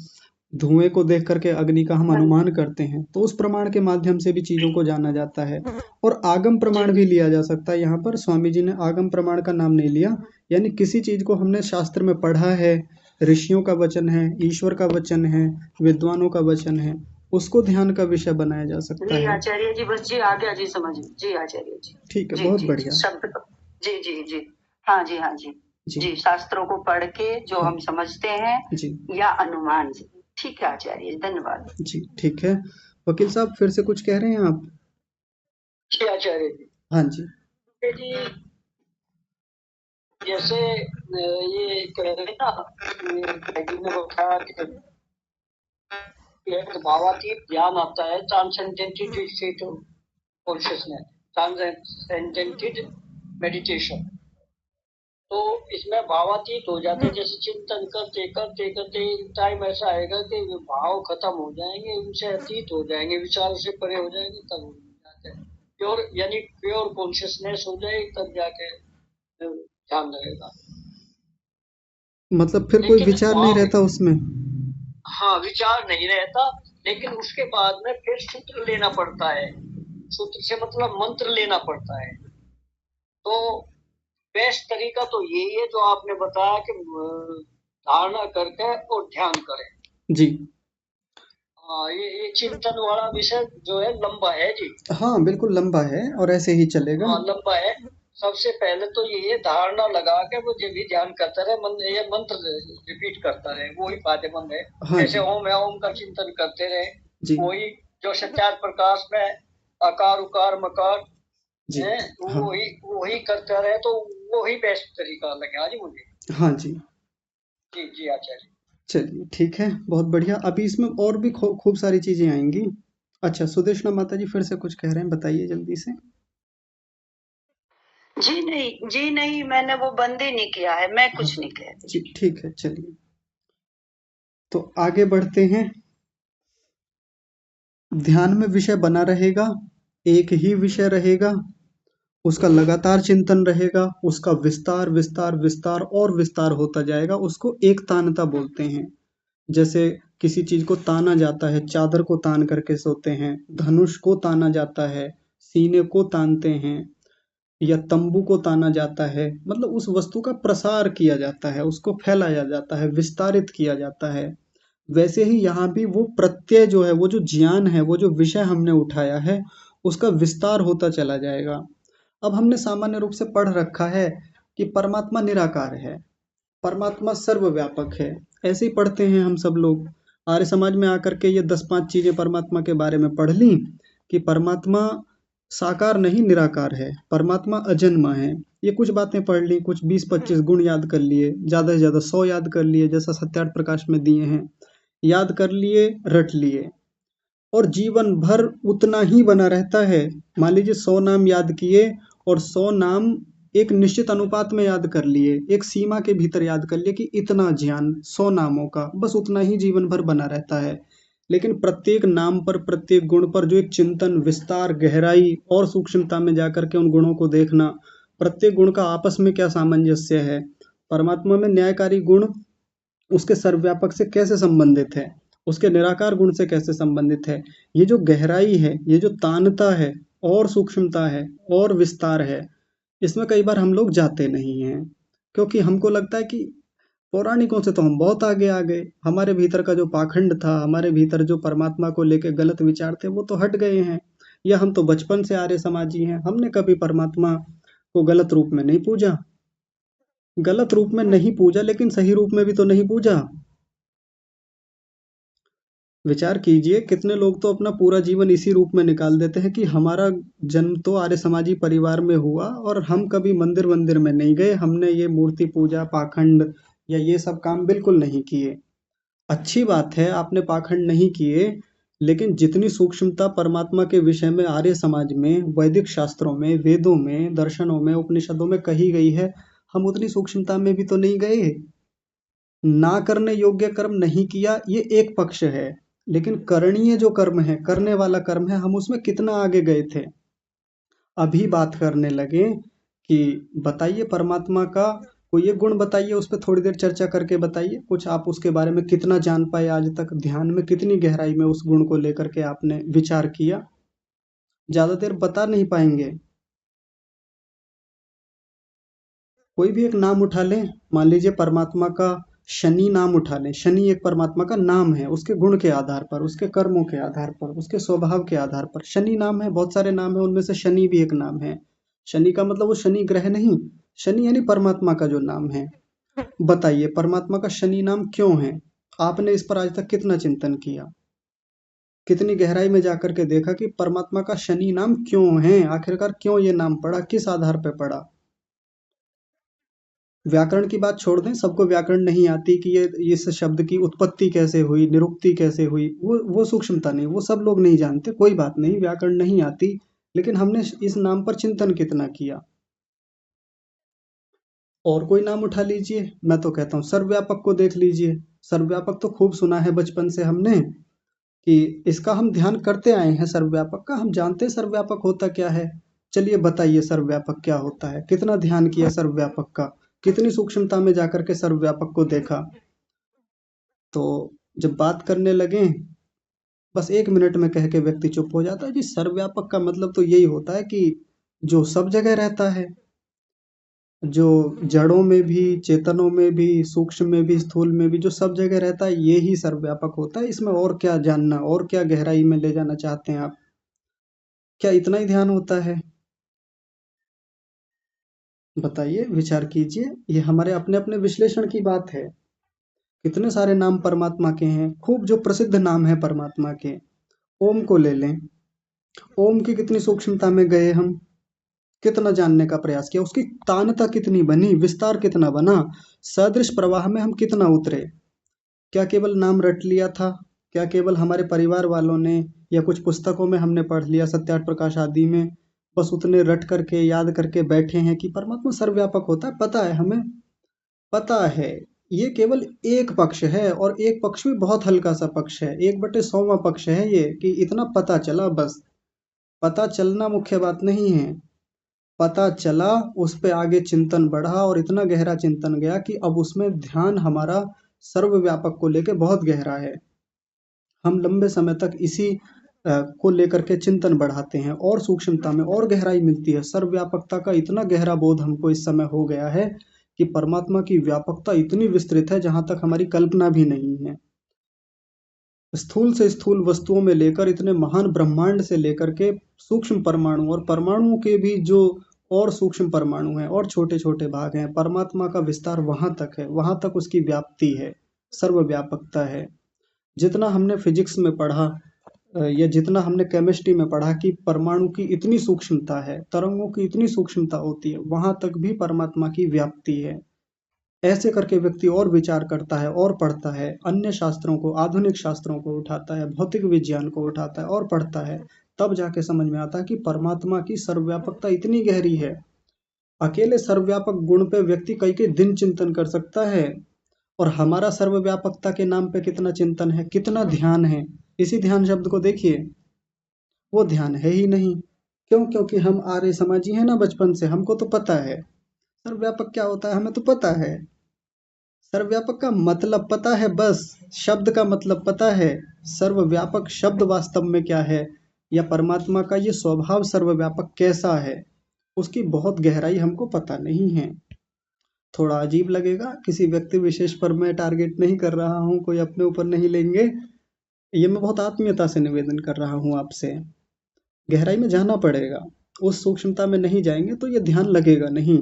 धुएं को देख करके अग्नि का हम अनुमान करते हैं, तो उस प्रमाण के माध्यम से भी चीजों को जाना जाता है। और आगम प्रमाण भी लिया जा सकता है। यहाँ पर स्वामी जी ने आगम प्रमाण का नाम नहीं लिया, यानी किसी चीज को हमने शास्त्र में पढ़ा है, ऋषियों का वचन है, ईश्वर का वचन है, विद्वानों का वचन है, उसको ध्यान का विषय बनाया जा सकता जी है। आचार्य जी, बस जी आ गया जी समझ। जी आचार्य जी, ठीक है, जी बहुत जी जी बढ़िया। शब्द जी जी जी हाँ जी हाँ जी जी जी, शास्त्रों को पढ़ के जो हाँ हम समझते हैं जी या अनुमान जी। ठीक है आचार्य जी, धन्यवाद। जी, ठीक है। वकील साहब फिर से कुछ कह रहे हैं आप? जी आचार्य जी। हाँ जी जी जैसे ये कह रहे हैं ना, ये जी ने बताया कि एक भावातीत ध्यान आता है, ट्रांसेंडेंटेड स्टेट ऑफ कॉन्शियसनेस, ट्रांसेंडेंटेड मेडिटेशन। तो इसमें भावातीत हो जाते हैं, जैसे चिंतन करते करते करते टाइम ऐसा आएगा कि भाव खत्म हो जाएंगे, उनसे अतीत हो जाएंगे, विचारों से परे हो जाएंगे, तब हो जाते हैं प्योर, यानी प्योर कॉन्शियसनेस हो जाएगी, तब जाके ध्यान रहेगा। मतलब फिर कोई लेकिन विचार नहीं वहाँ रहता उसमें? हाँ विचार नहीं रहता, लेकिन उसके बाद में फिर सूत्र लेना पड़ता है। सूत्र से मतलब मंत्र लेना पड़ता है। तो बेस्ट तरीका तो यही है जो आपने बताया कि धारणा करके और ध्यान करें। जी हाँ, ये चिंतन वाला विषय जो है लंबा है जी। हाँ, बिल्कुल लंबा है और ऐसे ही चलेगा। हाँ लंबा है। सबसे पहले तो ये धारणा लगा के वो जब भी ध्यान करता रहे, ये मंत्र रिपीट करता रहे, वो ही फायदेमंद है। हाँ जैसे जी ओम है, ओम का चिंतन करते रहे, जी वही जो सत्यात प्रकाश में आकार उकार मकार जी है, हाँ वही करता रहे, तो वही बेस्ट तरीका लगे आज मुझे। हाँ जी। जी जी आचार्य। चलिए ठीक है, बहुत बढ़िया। अभी इसमें और भी खूब सारी चीजें आएंगी। अच्छा, सुदेशना माता जी फिर से कुछ कह रहे हैं, बताइए जल्दी से। जी नहीं, मैंने वो बंद ही नहीं किया है, मैं हाँ कुछ नहीं कह जी, रही। ठीक है, चलिए तो आगे बढ़ते हैं। ध्यान में विषय बना रहेगा, एक ही विषय रहेगा, उसका लगातार चिंतन रहेगा, उसका विस्तार विस्तार विस्तार और विस्तार होता जाएगा, उसको एक तानता बोलते हैं। जैसे किसी चीज को ताना जाता है, चादर को तान करके सोते हैं, धनुष को ताना जाता है, सीने को तानते हैं, या तंबू को ताना जाता है, मतलब उस वस्तु का प्रसार किया जाता है, उसको फैलाया जाता है, विस्तारित किया जाता है। वैसे ही यहाँ भी वो प्रत्यय जो है, वो जो ज्ञान है, वो जो विषय हमने उठाया है, उसका विस्तार होता चला जाएगा। अब हमने सामान्य रूप से पढ़ रखा है कि परमात्मा निराकार है, परमात्मा सर्वव्यापक है, ऐसे ही पढ़ते हैं हम सब लोग। आर्य समाज में आकर के ये 10-5 चीजें परमात्मा के बारे में पढ़ ली कि परमात्मा साकार नहीं निराकार है, परमात्मा अजन्मा है। ये कुछ बातें पढ़ ली, कुछ 20-25 गुण याद कर लिए, ज्यादा से ज्यादा 100 याद कर लिए, जैसा सत्यार्थ प्रकाश में दिए हैं, याद कर लिए, रट लिए, और जीवन भर उतना ही बना रहता है। मान लीजिए 100 नाम याद किए और 100 नाम एक निश्चित अनुपात में याद कर लिए, एक सीमा के भीतर याद कर लिए कि इतना ज्ञान 100 नामों का, बस उतना ही जीवन भर बना रहता है। लेकिन प्रत्येक नाम पर, प्रत्येक गुण पर जो एक चिंतन, विस्तार, गहराई और सूक्ष्मता में जाकर के उन गुणों को देखना, प्रत्येक गुण का आपस में क्या सामंजस्य है, परमात्मा में न्यायकारी गुण उसके सर्वव्यापक से कैसे संबंधित है, उसके निराकार गुण से कैसे संबंधित है, ये जो गहराई है, ये जो तानता है और सूक्ष्मता है और विस्तार है, इसमें कई बार हम लोग जाते नहीं हैं, क्योंकि हमको लगता है कि पौराणिकों से तो हम बहुत आगे आ गए, हमारे भीतर का जो पाखंड था, हमारे भीतर जो परमात्मा को लेकर गलत विचार थे, वो तो हट गए हैं, या हम तो बचपन से आर्य समाजी हैं, हमने कभी परमात्मा को गलत रूप में नहीं पूजा। गलत रूप में नहीं पूजा, लेकिन सही रूप में भी तो नहीं पूजा। विचार कीजिए, कितने लोग तो अपना पूरा जीवन इसी रूप में निकाल देते हैं कि हमारा जन्म तो आर्य समाजी परिवार में हुआ और हम कभी मंदिर वंदिर में नहीं गए, हमने ये मूर्ति पूजा, पाखंड या ये सब काम बिल्कुल नहीं किए। अच्छी बात है, आपने पाखंड नहीं किए, लेकिन जितनी सूक्ष्मता परमात्मा के विषय में आर्य समाज में, वैदिक शास्त्रों में, वेदों में, दर्शनों में, उपनिषदों में कही गई है, हम उतनी सूक्ष्मता में भी तो नहीं गए। ना करने योग्य कर्म नहीं किया, ये एक पक्ष है, लेकिन करणीय जो कर्म है, करने वाला कर्म है, हम उसमें कितना आगे गए थे। अभी बात करने लगे कि बताइए परमात्मा का कोई एक गुण बताइए, उस पर थोड़ी देर चर्चा करके बताइए कुछ, आप उसके बारे में कितना जान पाए आज तक, ध्यान में कितनी गहराई में उस गुण को लेकर के आपने विचार किया। ज्यादा देर बता नहीं पाएंगे। कोई भी एक नाम उठा लें, मान लीजिए परमात्मा का शनि नाम उठा लें, शनि एक परमात्मा का नाम है, उसके गुण के आधार पर, उसके कर्मों के आधार पर, उसके स्वभाव के आधार पर शनि नाम है। बहुत सारे नाम है, उनमें से शनि भी एक नाम है। शनि का मतलब वो शनि ग्रह नहीं, शनि यानी परमात्मा का जो नाम है। बताइए परमात्मा का शनि नाम क्यों है? आपने इस पर आज तक कितना चिंतन किया, कितनी गहराई में जाकर के देखा कि परमात्मा का शनि नाम क्यों है, आखिरकार क्यों ये नाम पड़ा, किस आधार पर पड़ा? व्याकरण की बात छोड़ दें, सबको व्याकरण नहीं आती कि ये इस शब्द की उत्पत्ति कैसे हुई, निरुक्ति कैसे हुई, वो सूक्ष्मता नहीं, वो सब लोग नहीं जानते, कोई बात नहीं, व्याकरण नहीं आती, लेकिन हमने इस नाम पर चिंतन कितना किया। और कोई नाम उठा लीजिए, मैं तो कहता हूँ सर्वव्यापक को देख लीजिए। सर्वव्यापक तो खूब सुना है बचपन से हमने कि इसका हम ध्यान करते आए हैं, सर्वव्यापक का हम जानते हैं सर्वव्यापक होता क्या है। चलिए बताइए सर्वव्यापक क्या होता है, कितना ध्यान किया सर्वव्यापक का, कितनी सूक्ष्मता में जाकर के सर्वव्यापक को देखा। तो जब बात करने लगे बस 1 मिनट में कह के व्यक्ति चुप हो जाता है। जी सर्वव्यापक का मतलब तो यही होता है कि जो सब जगह रहता है, जो जड़ों में भी, चेतनों में भी, सूक्ष्म में भी, स्थूल में भी, जो सब जगह रहता है, ये ही सर्वव्यापक होता है। इसमें और क्या जानना, और क्या गहराई में ले जाना चाहते हैं आप? क्या इतना ही ध्यान होता है? बताइए, विचार कीजिए, ये हमारे अपने अपने विश्लेषण की बात है। कितने सारे नाम परमात्मा के हैं, खूब जो प्रसिद्ध नाम है परमात्मा के। ओम को ले लें, ओम की कितनी सूक्ष्मता में गए हम, कितना जानने का प्रयास किया, उसकी तानता कितनी बनी, विस्तार कितना बना, सदृश प्रवाह में हम कितना उतरे। क्या केवल नाम रट लिया था? क्या केवल हमारे परिवार वालों ने या कुछ पुस्तकों में हमने पढ़ लिया, सत्यार्थ प्रकाश आदि में, बस उतने रट करके याद करके बैठे हैं कि परमात्मा सर्वव्यापक होता है? पता है, हमें पता है। ये केवल एक पक्ष है, और एक पक्ष भी बहुत हल्का सा पक्ष है, 1/100वां पक्ष है ये, कि इतना पता चला बस। पता चलना मुख्य बात नहीं है, पता चला, उस पे आगे चिंतन बढ़ा और इतना गहरा चिंतन गया कि अब उसमें ध्यान हमारा सर्वव्यापक को लेके बहुत गहरा है। हम लंबे समय तक इसी को लेकर के चिंतन बढ़ाते हैं, और सूक्ष्मता में और गहराई मिलती है। सर्वव्यापकता का इतना गहरा बोध हमको इस समय हो गया है कि परमात्मा की व्यापकता इतनी विस्तृत है जहां तक हमारी कल्पना भी नहीं है। स्थूल से स्थूल वस्तुओं में लेकर इतने महान ब्रह्मांड से लेकर के सूक्ष्म परमाणु, और परमाणुओं के भी जो और सूक्ष्म परमाणु हैं और छोटे छोटे भाग हैं, परमात्मा का विस्तार वहां तक है, वहां तक उसकी व्याप्ति है, सर्वव्यापकता है। जितना हमने फिजिक्स में पढ़ा या जितना हमने केमिस्ट्री में पढ़ा कि परमाणु की इतनी सूक्ष्मता है, तरंगों की इतनी सूक्ष्मता होती है, वहां तक भी परमात्मा की व्याप्ति है। ऐसे करके व्यक्ति और विचार करता है और पढ़ता है, अन्य शास्त्रों को, आधुनिक शास्त्रों को उठाता है, भौतिक विज्ञान को उठाता है और पढ़ता है, तब जाके समझ में आता है कि परमात्मा की सर्वव्यापकता इतनी गहरी है। अकेले सर्वव्यापक गुण पे व्यक्ति कई कई दिन चिंतन कर सकता है, और हमारा सर्वव्यापकता के नाम पे कितना चिंतन है, कितना ध्यान है। इसी ध्यान शब्द को देखिए, वो ध्यान है ही नहीं। क्यों? क्योंकि हम आर्य समाजी हैं ना बचपन से, हमको तो पता है सर्वव्यापक क्या होता है, हमें तो पता है। सर्वव्यापक का मतलब पता है, बस शब्द का मतलब पता है। सर्वव्यापक शब्द वास्तव में क्या है, या परमात्मा का ये स्वभाव सर्वव्यापक कैसा है, उसकी बहुत गहराई हमको पता नहीं है। थोड़ा अजीब लगेगा, किसी व्यक्ति विशेष पर मैं टारगेट नहीं कर रहा हूँ, कोई अपने ऊपर नहीं लेंगे, ये मैं बहुत आत्मीयता से निवेदन कर रहा हूँ आपसे। गहराई में जाना पड़ेगा, उस सूक्ष्मता में नहीं जाएंगे तो ये ध्यान लगेगा नहीं।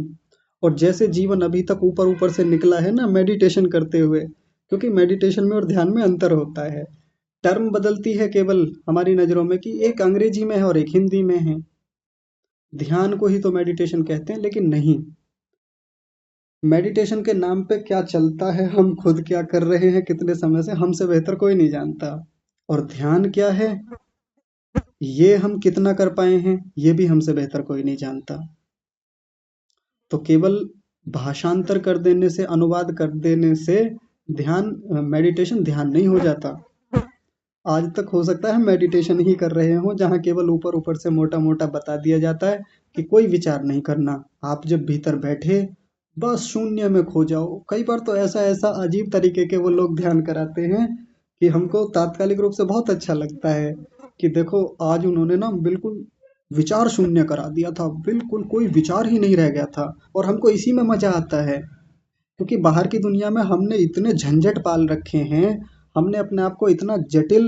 और जैसे जीवन अभी तक ऊपर ऊपर से निकला है ना मेडिटेशन करते हुए, क्योंकि मेडिटेशन में और ध्यान में अंतर होता है, टर्म बदलती है केवल हमारी नज़रों में, कि एक अंग्रेजी में है और एक हिंदी में है। ध्यान को ही तो मेडिटेशन कहते हैं, लेकिन नहीं, मेडिटेशन के नाम पे क्या चलता है, हम खुद क्या कर रहे हैं कितने समय से, हमसे बेहतर कोई नहीं जानता। और ध्यान क्या है, ये हम कितना कर पाए हैं, ये भी हमसे बेहतर कोई नहीं जानता। तो केवल भाषांतर कर देने से, अनुवाद कर देने से ध्यान, मेडिटेशन ध्यान नहीं हो जाता। आज तक हो सकता है हम मेडिटेशन ही कर रहे हों, जहाँ केवल ऊपर ऊपर से मोटा मोटा बता दिया जाता है कि कोई विचार नहीं करना, आप जब भीतर बैठे बस शून्य में खो जाओ। कई बार तो ऐसा ऐसा अजीब तरीके के वो लोग ध्यान कराते हैं कि हमको तात्कालिक रूप से बहुत अच्छा लगता है कि देखो आज उन्होंने ना बिल्कुल विचार शून्य करा दिया था, बिल्कुल कोई विचार ही नहीं रह गया था, और हमको इसी में मजा आता है क्योंकि बाहर की दुनिया में हमने इतने झंझट पाल रखे हैं, हमने अपने आप को इतना जटिल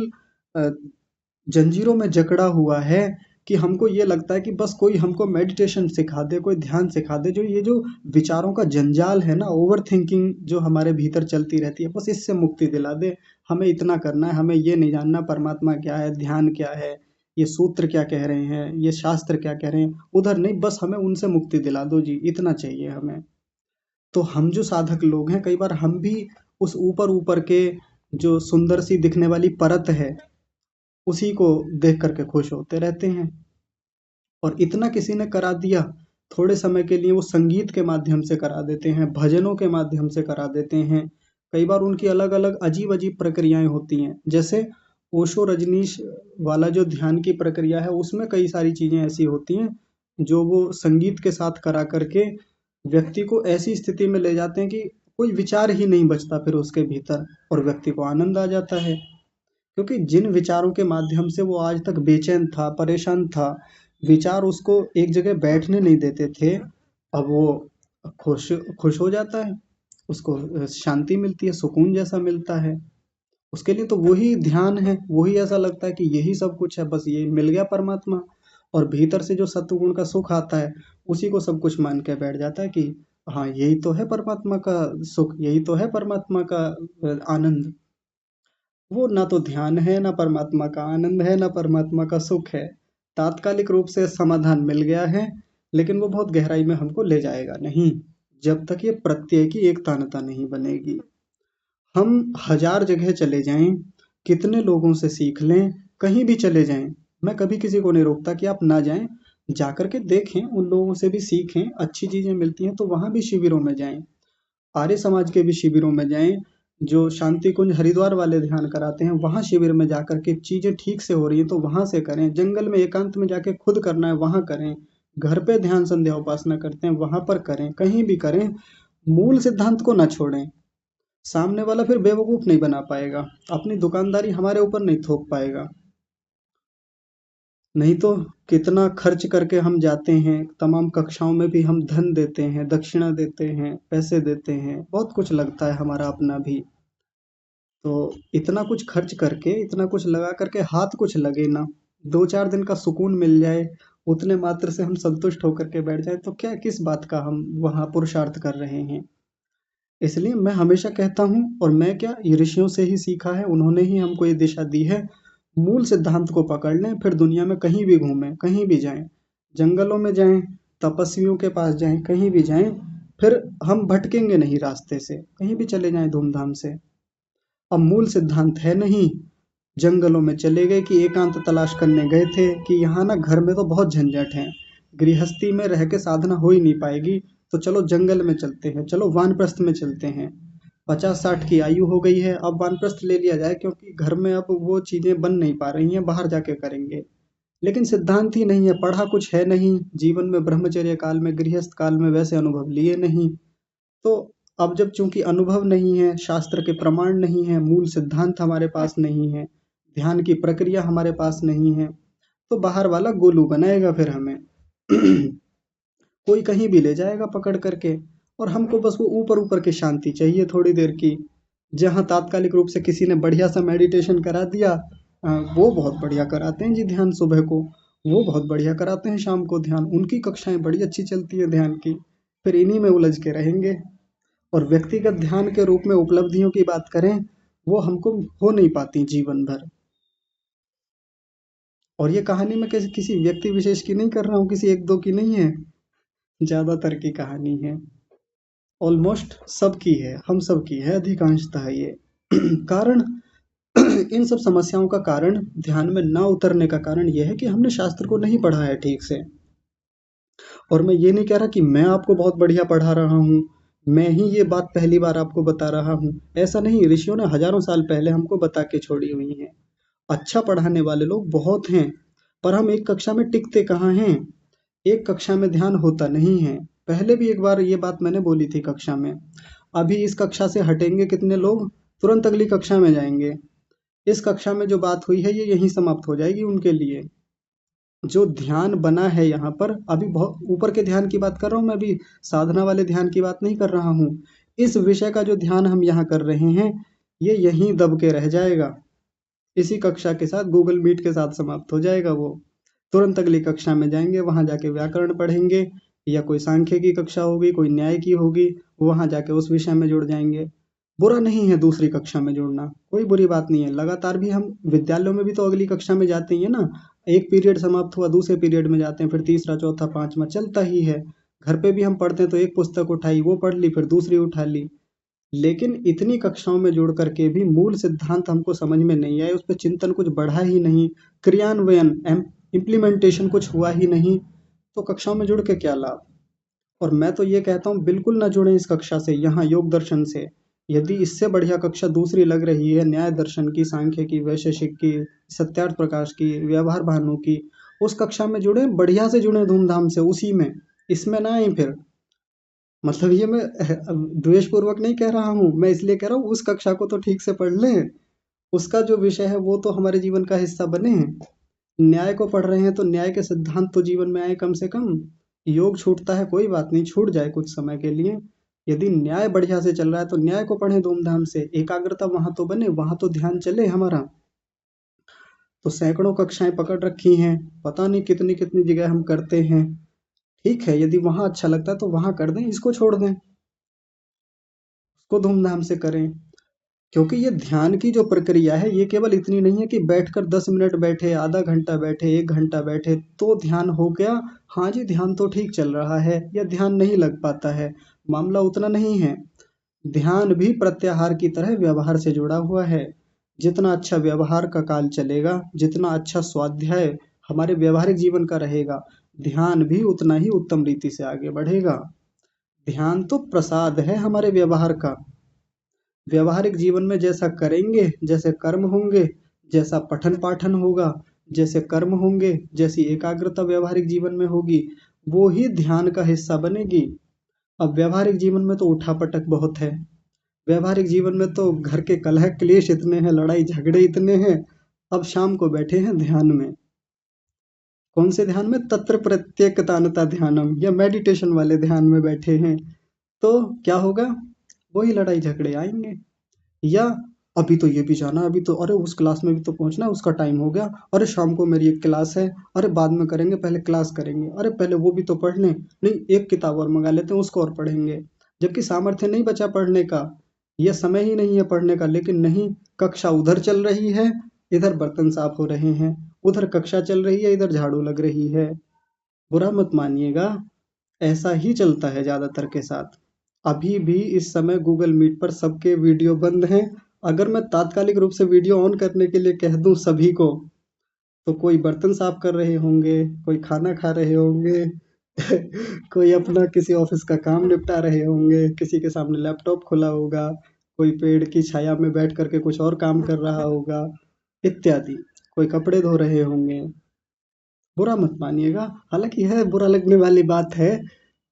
जंजीरों में जकड़ा हुआ है कि हमको ये लगता है कि बस कोई हमको मेडिटेशन सिखा दे, कोई ध्यान सिखा दे, जो ये जो विचारों का जंजाल है ना, ओवर थिंकिंग जो हमारे भीतर चलती रहती है, बस इससे मुक्ति दिला दे। हमें इतना करना है, हमें ये नहीं जानना परमात्मा क्या है, ध्यान क्या है, ये सूत्र क्या कह रहे हैं, ये शास्त्र क्या कह रहे हैं, उधर नहीं, बस हमें उनसे मुक्ति दिला दो जी, इतना चाहिए हमें। तो हम जो साधक लोग हैं, कई बार हम भी उस ऊपर ऊपर के जो सुंदर सी दिखने वाली परत है, उसी को देख करके खुश होते रहते हैं। और इतना किसी ने करा दिया, थोड़े समय के लिए वो संगीत के माध्यम से करा देते हैं, भजनों के माध्यम से करा देते हैं। कई बार उनकी अलग अलग अजीब अजीब प्रक्रियाएं होती हैं, जैसे ओशो रजनीश वाला जो ध्यान की प्रक्रिया है, उसमें कई सारी चीजें ऐसी होती हैं जो वो संगीत के साथ करा करके व्यक्ति को ऐसी स्थिति में ले जाते हैं कि कोई विचार ही नहीं बचता फिर उसके भीतर, और व्यक्ति को आनंद आ जाता है। क्योंकि जिन विचारों के माध्यम से वो आज तक बेचैन था, परेशान था, विचार उसको एक जगह बैठने नहीं देते थे, अब वो खुश खुश हो जाता है, उसको शांति मिलती है, सुकून जैसा मिलता है। उसके लिए तो वही ध्यान है, वही ऐसा लगता है कि यही सब कुछ है, बस ये मिल गया परमात्मा। और भीतर से जो सत्वगुण का सुख आता है, उसी को सब कुछ मान के बैठ जाता है कि हाँ, यही तो है परमात्मा का सुख, यही तो है परमात्मा का आनंद। वो ना तो ध्यान है, ना परमात्मा का आनंद है, ना परमात्मा का सुख है। तात्कालिक रूप से समाधान मिल गया है, लेकिन वो बहुत गहराई में हमको ले जाएगा नहीं, जब तक ये प्रत्यय की एकतानता नहीं बनेगी। हम हजार जगह चले जाएं, कितने लोगों से सीख लें, कहीं भी चले जाएं, मैं कभी किसी को नहीं रोकता कि आप ना जाएं, जाकर के देखें, उन लोगों से भी सीखें, अच्छी चीजें मिलती हैं तो वहां भी शिविरों में जाएं, आर्य समाज के भी शिविरों में जाएं, जो शांति कुंज हरिद्वार वाले ध्यान कराते हैं, वहां शिविर में जाकर के चीजें ठीक से हो रही है तो वहां से करें, जंगल में एकांत में जाके खुद करना है वहां करें, घर पे ध्यान संध्या उपासना करते हैं वहां पर करें, कहीं भी करें, मूल सिद्धांत को ना छोड़ें। सामने वाला फिर बेवकूफ नहीं बना पाएगा, अपनी दुकानदारी हमारे ऊपर नहीं थोप पाएगा। नहीं तो कितना खर्च करके हम जाते हैं, तमाम कक्षाओं में भी हम धन देते हैं, दक्षिणा देते हैं, पैसे देते हैं, बहुत कुछ लगता है हमारा अपना भी। तो इतना कुछ खर्च करके, इतना कुछ लगा करके हाथ कुछ लगे ना, 2-4 दिन का सुकून मिल जाए, उतने मात्र से हम संतुष्ट होकर के बैठ जाए, तो क्या किस बात का हम वहाँ पुरुषार्थ कर रहे हैं। इसलिए मैं हमेशा कहता हूँ, और मैं क्या, ये ऋषियों से ही सीखा है, उन्होंने ही हमको ये दिशा दी है, मूल सिद्धांत को पकड़ लें, फिर दुनिया में कहीं भी घूमें, कहीं भी जाएं, जंगलों में जाएं, तपस्वियों के पास जाएं, कहीं भी जाएं, फिर हम भटकेंगे नहीं रास्ते से, कहीं भी चले जाएं धूमधाम से। अब मूल सिद्धांत है नहीं, जंगलों में चले गए कि एकांत तलाश करने गए थे कि यहाँ ना घर में तो बहुत झंझट है, गृहस्थी में रह के साधना हो ही नहीं पाएगी, तो चलो जंगल में चलते हैं, चलो वानप्रस्थ में चलते हैं, 50-60 की आयु हो गई है, अब वानप्रस्थ ले लिया जाए, क्योंकि घर में अब वो चीजें बन नहीं पा रही हैं, बाहर जाके करेंगे। लेकिन सिद्धांत ही नहीं है, पढ़ा कुछ है नहीं, जीवन में ब्रह्मचर्य काल में, गृहस्थ काल में वैसे अनुभव लिए नहीं, तो अब जब चूंकि अनुभव नहीं है, शास्त्र के प्रमाण नहीं है, मूल सिद्धांत हमारे पास नहीं है, ध्यान की प्रक्रिया हमारे पास नहीं है, तो बाहर वाला गोलू बनाएगा फिर हमें कोई कहीं भी ले जाएगा पकड़ करके, और हमको बस वो ऊपर ऊपर की शांति चाहिए थोड़ी देर की, जहाँ तात्कालिक रूप से किसी ने बढ़िया सा मेडिटेशन करा दिया, वो बहुत बढ़िया कराते हैं जी ध्यान सुबह को, वो बहुत बढ़िया कराते हैं शाम को ध्यान, उनकी कक्षाएं बड़ी अच्छी चलती है ध्यान की, फिर इन्हीं में उलझ के रहेंगे। और व्यक्तिगत ध्यान के रूप में उपलब्धियों की बात करें, वो हमको हो नहीं पाती जीवन भर। और ये कहानी मैं किसी व्यक्ति विशेष की नहीं कर रहा हूँ, किसी एक दो की नहीं है, ज्यादातर की कहानी है, ऑलमोस्ट सबकी है, हम सबकी है अधिकांशतः ये कारण इन सब समस्याओं का कारण, ध्यान में ना उतरने का कारण यह है कि हमने शास्त्र को नहीं पढ़ा है ठीक से। और मैं ये नहीं कह रहा कि मैं आपको बहुत बढ़िया पढ़ा रहा हूँ, मैं ही ये बात पहली बार आपको बता रहा हूँ, ऐसा नहीं, ऋषियों ने हजारों साल पहले हमको बता के छोड़ी हुई है। अच्छा पढ़ाने वाले लोग बहुत हैं, पर हम एक कक्षा में टिकते कहाँ हैं, एक कक्षा में ध्यान होता नहीं है। पहले भी एक बार ये बात मैंने बोली थी कक्षा में, अभी इस कक्षा से हटेंगे कितने लोग, तुरंत अगली कक्षा में जाएंगे, इस कक्षा में जो बात हुई है ये यहीं समाप्त हो जाएगी उनके लिए। जो ध्यान बना है यहाँ पर, अभी बहुत ऊपर के ध्यान की बात कर रहा हूँ मैं, अभी साधना वाले ध्यान की बात नहीं कर रहा हूँ, इस विषय का जो ध्यान हम यहाँ कर रहे हैं ये यहीं दब के रह जाएगा, इसी कक्षा के साथ गूगल मीट के साथ समाप्त हो जाएगा। वो तुरंत अगली कक्षा में जाएंगे, वहां जाके व्याकरण पढ़ेंगे, या कोई सांख्य की कक्षा होगी, कोई न्याय की होगी, वहां जाके उस विषय में जुड़ जाएंगे। बुरा नहीं है दूसरी कक्षा में जुड़ना, कोई बुरी बात नहीं है। लगातार भी हम विद्यालयों में भी तो अगली कक्षा में जाते ही है ना, एक पीरियड समाप्त हुआ दूसरे पीरियड में जाते हैं, फिर तीसरा चौथा पांचवा चलता ही है। घर पे भी हम पढ़ते हैं तो एक पुस्तक उठाई वो पढ़ ली, फिर दूसरी उठा ली। लेकिन इतनी कक्षाओं में जुड़ करके भी मूल सिद्धांत हमको समझ में नहीं आए, उस पर चिंतन कुछ बढ़ा ही नहीं, क्रियान्वयन इम्प्लीमेंटेशन कुछ हुआ ही नहीं, तो कक्षाओं में जुड़ के क्या लाभ। और मैं तो ये कहता हूँ बिल्कुल ना जुड़े इस कक्षा से, यहाँ योग दर्शन से। यदि इससे बढ़िया कक्षा दूसरी लग रही है, न्याय दर्शन की, सांख्य की, वैशेषिक की, सत्यार्थ प्रकाश की, व्यवहार भानु की, उस कक्षा में जुड़े, बढ़िया से जुड़े धूमधाम से उसी में, इसमें ना आए फिर। मतलब ये मैं द्वेष पूर्वक नहीं कह रहा हूँ, मैं इसलिए कह रहा हूँ उस कक्षा को तो ठीक से पढ़ लें, उसका जो विषय है वो तो हमारे जीवन का हिस्सा बने। न्याय को पढ़ रहे हैं तो न्याय के सिद्धांत तो जीवन में आए कम से कम। योग छूटता है कोई बात नहीं, छूट जाए कुछ समय के लिए। यदि न्याय बढ़िया से चल रहा है तो न्याय को पढ़ें धूमधाम से, एकाग्रता वहां तो बने, वहां तो ध्यान चले हमारा। तो सैकड़ों कक्षाएं पकड़ रखी हैं, पता नहीं कितनी कितनी जगह हम करते हैं। ठीक है, यदि वहां अच्छा लगता है तो वहां कर दें, इसको छोड़ दें, उसको धूमधाम से करें। क्योंकि ये ध्यान की जो प्रक्रिया है ये केवल इतनी नहीं है कि बैठकर 10 मिनट बैठे, आधा घंटा बैठे, 1 घंटा बैठे तो ध्यान हो गया। हाँ जी, ध्यान तो ठीक चल रहा है या ध्यान नहीं लग पाता है, मामला उतना नहीं है। ध्यान भी प्रत्याहार की तरह व्यवहार से जुड़ा हुआ है। जितना अच्छा व्यवहार का काल चलेगा, जितना अच्छा स्वाध्याय हमारे व्यवहारिक जीवन का रहेगा, ध्यान भी उतना ही उत्तम रीति से आगे बढ़ेगा। ध्यान तो प्रसाद है हमारे व्यवहार का। व्यवहारिक जीवन में जैसा करेंगे, जैसे कर्म होंगे, जैसा पठन पाठन होगा, जैसे कर्म होंगे, जैसी एकाग्रता व्यवहारिक जीवन में होगी, वो ही ध्यान का हिस्सा बनेगी। अब व्यवहारिक जीवन में तो उठापटक बहुत है, व्यवहारिक जीवन में तो घर के कलह क्लेश इतने हैं, लड़ाई झगड़े इतने हैं। अब शाम को बैठे हैं ध्यान में, कौन से ध्यान में? तत्र प्रत्येकतानता ध्यानम, या मेडिटेशन वाले ध्यान में बैठे हैं, तो क्या होगा? वही लड़ाई झगड़े आएंगे। या अभी तो ये भी जाना, अभी तो अरे उस क्लास में भी तो पहुंचना है, उसका टाइम हो गया, अरे शाम को मेरी एक क्लास है, अरे बाद में करेंगे, पहले क्लास करेंगे, अरे पहले वो भी तो पढ़ लें, नहीं एक किताब और मंगा लेते हैं उसको और पढ़ेंगे। जबकि सामर्थ्य नहीं बचा पढ़ने का, यह समय ही नहीं है पढ़ने का। लेकिन नहीं, कक्षा उधर चल रही है, इधर बर्तन साफ हो रहे हैं, उधर कक्षा चल रही है, इधर झाड़ू लग रही है। बुरा मत मानिएगा, ऐसा ही चलता है ज्यादातर के साथ। अभी भी इस समय गूगल मीट पर सबके वीडियो बंद हैं। अगर मैं तात्कालिक रूप से वीडियो ऑन करने के लिए कह दूं सभी को, तो कोई बर्तन साफ कर रहे होंगे, कोई खाना खा रहे होंगे कोई अपना किसी ऑफिस का काम निपटा रहे होंगे, किसी के सामने लैपटॉप खुला होगा, कोई पेड़ की छाया में बैठ करके कुछ और काम कर रहा होगा इत्यादि, कोई कपड़े धो रहे होंगे। बुरा मत मानिएगा, हालांकि है बुरा लगने वाली बात है,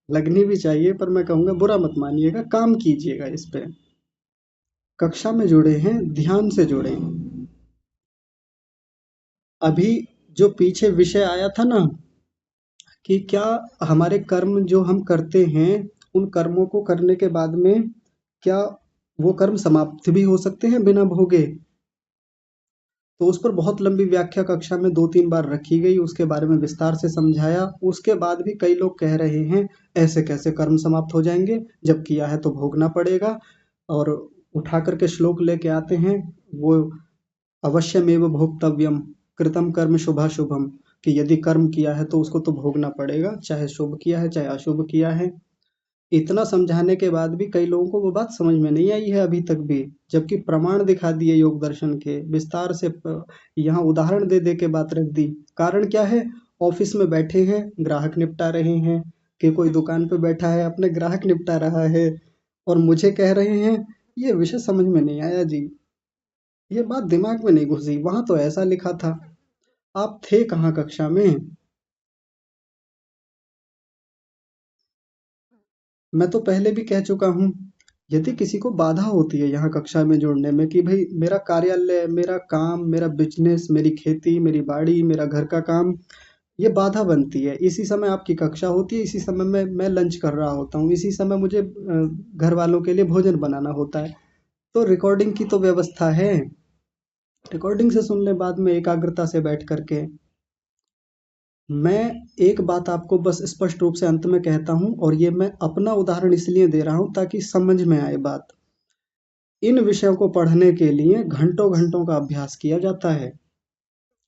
लगनी भी चाहिए, पर मैं कहूँगा बुरा मत मानिएगा, काम कीजिएगा इस पे। कक्षा में जुड़े हैं, ध्यान से जुड़े। अभी जो पीछे विषय आया था ना कि क्या हमारे कर्म जो हम करते हैं, उन कर्मों को करने के बाद में क्या वो कर्म समाप्त भी हो सकते हैं बिना भोगे? तो उस पर बहुत लंबी व्याख्या कक्षा में 2-3 बार रखी गई, उसके बारे में विस्तार से समझाया। उसके बाद भी कई लोग कह रहे हैं ऐसे कैसे कर्म समाप्त हो जाएंगे, जब किया है तो भोगना पड़ेगा। और उठा करके श्लोक लेके आते हैं वो, अवश्यमेव भोक्तव्यम कृतम कर्म शुभाशुभम, कि यदि कर्म किया है तो उसको तो भोगना पड़ेगा, चाहे शुभ किया है चाहे अशुभ किया है। इतना समझाने के बाद भी कई लोगों को वो बात समझ में नहीं आई है अभी तक भी, जबकि प्रमाण दिखा दिए योग दर्शन के विस्तार से, यहाँ उदाहरण दे दे के बात रख दी। कारण क्या है? ऑफिस में बैठे हैं, ग्राहक निपटा रहे हैं, कि कोई दुकान पे बैठा है अपने ग्राहक निपटा रहा है, और मुझे कह रहे हैं ये विषय समझ में नहीं आया जी, ये बात दिमाग में नहीं घुसी, वहां तो ऐसा लिखा था। आप थे कहाँ कक्षा में? मैं तो पहले भी कह चुका हूँ, यदि किसी को बाधा होती है यहाँ कक्षा में जुड़ने में कि भाई मेरा कार्यालय, मेरा काम, मेरा बिजनेस, मेरी खेती, मेरी बाड़ी, मेरा घर का काम, ये बाधा बनती है। इसी समय आपकी कक्षा होती है, इसी समय मैं लंच कर रहा होता हूँ, इसी समय मुझे घर वालों के लिए भोजन बनाना होता है। तो रिकॉर्डिंग की तो व्यवस्था है, रिकॉर्डिंग से सुन ले बाद में एकाग्रता से बैठ करके। मैं एक बात आपको बस स्पष्ट रूप से अंत में कहता हूँ, और ये मैं अपना उदाहरण इसलिए दे रहा हूँ ताकि समझ में आए बात। इन विषयों को पढ़ने के लिए घंटों घंटों का अभ्यास किया जाता है,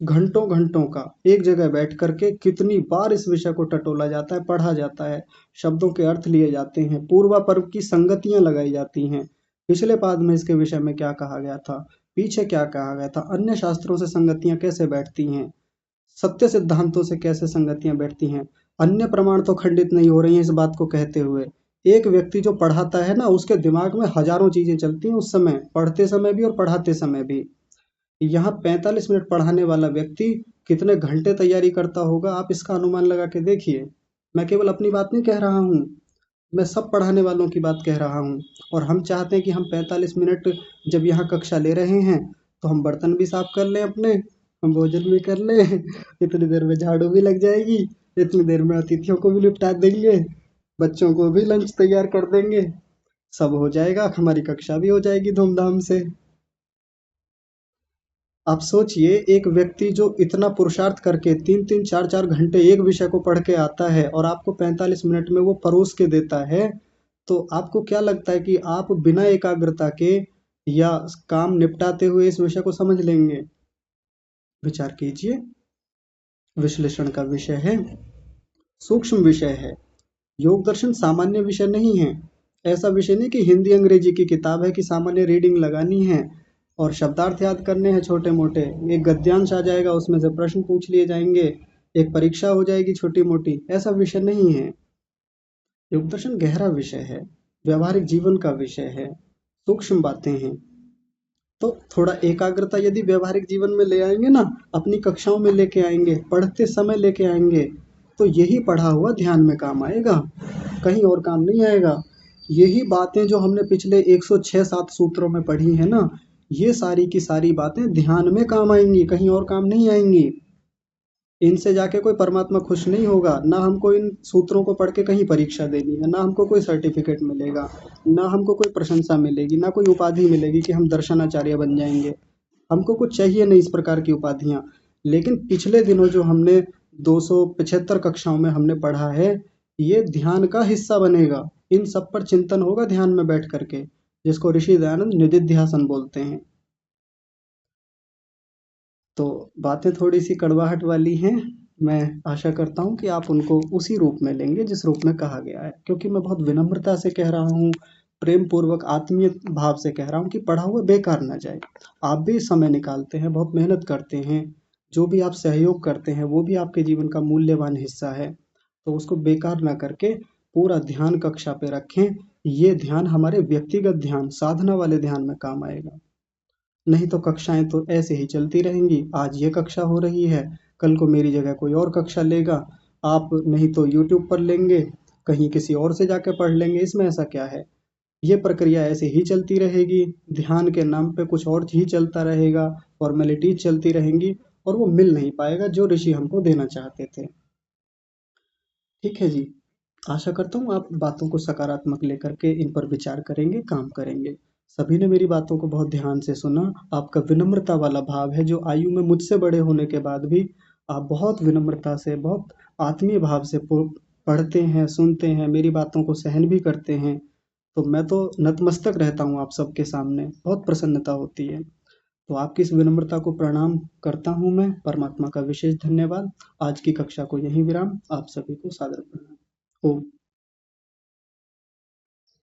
घंटों घंटों का एक जगह बैठ करके कितनी बार इस विषय को टटोला जाता है, पढ़ा जाता है, शब्दों के अर्थ लिए जाते हैं, पूर्वापर्व की संगतियां लगाई जाती हैं, पिछले पाद में इसके विषय में क्या कहा गया था, पीछे क्या कहा गया था, अन्य शास्त्रों से संगतियां कैसे बैठती हैं, सत्य सिद्धांतों से कैसे संगतियां बैठती हैं, अन्य प्रमाण तो खंडित नहीं हो रही हैं इस बात को कहते हुए। एक व्यक्ति जो पढ़ाता है ना, उसके दिमाग में हजारों चीजें चलती हैं उस समय, पढ़ते समय भी और पढ़ाते समय भी। यहाँ 45 मिनट पढ़ाने वाला व्यक्ति कितने घंटे तैयारी करता होगा, आप इसका अनुमान लगा के देखिए। मैं केवल अपनी बात नहीं कह रहा हूँ, मैं सब पढ़ाने वालों की बात कह रहा हूँ। और हम चाहते हैं कि हम 45 मिनट जब यहाँ कक्षा ले रहे हैं तो हम बर्तन भी साफ कर लें अपने, हम भोजन भी कर लें, इतनी देर में झाड़ू भी लग जाएगी, इतनी देर में अतिथियों को भी निपटा देंगे, बच्चों को भी लंच तैयार कर देंगे, सब हो जाएगा, हमारी कक्षा भी हो जाएगी धूमधाम से। आप सोचिए, एक व्यक्ति जो इतना पुरुषार्थ करके 3-3 4-4 घंटे एक विषय को पढ़ के आता है और आपको 45 मिनट में वो परोस के देता है, तो आपको क्या लगता है कि आप बिना एकाग्रता के या काम निपटाते हुए इस विषय को समझ लेंगे? विचार कीजिए। विश्लेषण का विषय है, सूक्ष्म विषय है। योग दर्शन सामान्य विषय नहीं है। ऐसा विषय नहीं कि हिंदी अंग्रेजी की किताब है कि सामान्य रीडिंग लगानी है और शब्दार्थ याद करने हैं छोटे मोटे, एक गद्यांश आ जाएगा उसमें से प्रश्न पूछ लिए जाएंगे, एक परीक्षा हो जाएगी छोटी मोटी। ऐसा विषय नहीं है। योग दर्शन गहरा विषय है, व्यवहारिक जीवन का विषय है, सूक्ष्म बातें हैं। तो थोड़ा एकाग्रता यदि व्यवहारिक जीवन में ले आएंगे ना, अपनी कक्षाओं में लेके आएंगे, पढ़ते समय लेके आएंगे, तो यही पढ़ा हुआ ध्यान में काम आएगा, कहीं और काम नहीं आएगा। यही बातें जो हमने पिछले 106-7 सूत्रों में पढ़ी है ना, ये सारी की सारी बातें ध्यान में काम आएंगी, कहीं और काम नहीं आएंगी। इनसे जाके कोई परमात्मा खुश नहीं होगा, ना हमको इन सूत्रों को पढ़ के कहीं परीक्षा देनी है, ना हमको कोई सर्टिफिकेट मिलेगा, ना हमको कोई प्रशंसा मिलेगी, ना कोई उपाधि मिलेगी कि हम दर्शनाचार्य बन जाएंगे। हमको कुछ चाहिए नहीं इस प्रकार की उपाधियां। लेकिन पिछले दिनों जो हमने 275 कक्षाओं में हमने पढ़ा है, ये ध्यान का हिस्सा बनेगा। इन सब पर चिंतन होगा ध्यान में बैठ करके, जिसको ऋषि दयानंद निदिध्यासन बोलते हैं। तो बातें थोड़ी सी कड़वाहट वाली हैं, मैं आशा करता हूँ कि आप उनको उसी रूप में लेंगे जिस रूप में कहा गया है, क्योंकि मैं बहुत विनम्रता से कह रहा हूँ, प्रेम पूर्वक आत्मीय भाव से कह रहा हूँ कि पढ़ा हुआ बेकार ना जाए। आप भी समय निकालते हैं, बहुत मेहनत करते हैं, जो भी आप सहयोग करते हैं वो भी आपके जीवन का मूल्यवान हिस्सा है, तो उसको बेकार ना करके पूरा ध्यान कक्षा पे रखें। ये ध्यान हमारे व्यक्तिगत ध्यान, साधना वाले ध्यान में काम आएगा। नहीं तो कक्षाएं तो ऐसे ही चलती रहेंगी, आज ये कक्षा हो रही है, कल को मेरी जगह कोई और कक्षा लेगा, आप नहीं तो यूट्यूब पर लेंगे, कहीं किसी और से जाके पढ़ लेंगे, इसमें ऐसा क्या है। ये प्रक्रिया ऐसे ही चलती रहेगी, ध्यान के नाम पे कुछ और ही चलता रहेगा, फॉर्मेलिटीज चलती रहेंगी, और वो मिल नहीं पाएगा जो ऋषि हमको देना चाहते थे। ठीक है जी, आशा करता हूँ आप बातों को सकारात्मक लेकर के इन पर विचार करेंगे, काम करेंगे। सभी ने मेरी बातों को बहुत ध्यान से सुना। आपका विनम्रता वाला भाव है, जो आयु में मुझसे बड़े होने के बाद भी आप बहुत विनम्रता से, बहुत आत्मीय भाव से पढ़ते हैं, सुनते हैं, मेरी बातों को सहन भी करते हैं। तो मैं तो नतमस्तक रहता हूँ आप सबके सामने, बहुत प्रसन्नता होती है। तो आपकी इस विनम्रता को प्रणाम करता हूँ मैं, परमात्मा का विशेष धन्यवाद। आज की कक्षा को यहीं विराम, आप सभी को सादर प्रणाम। ओम।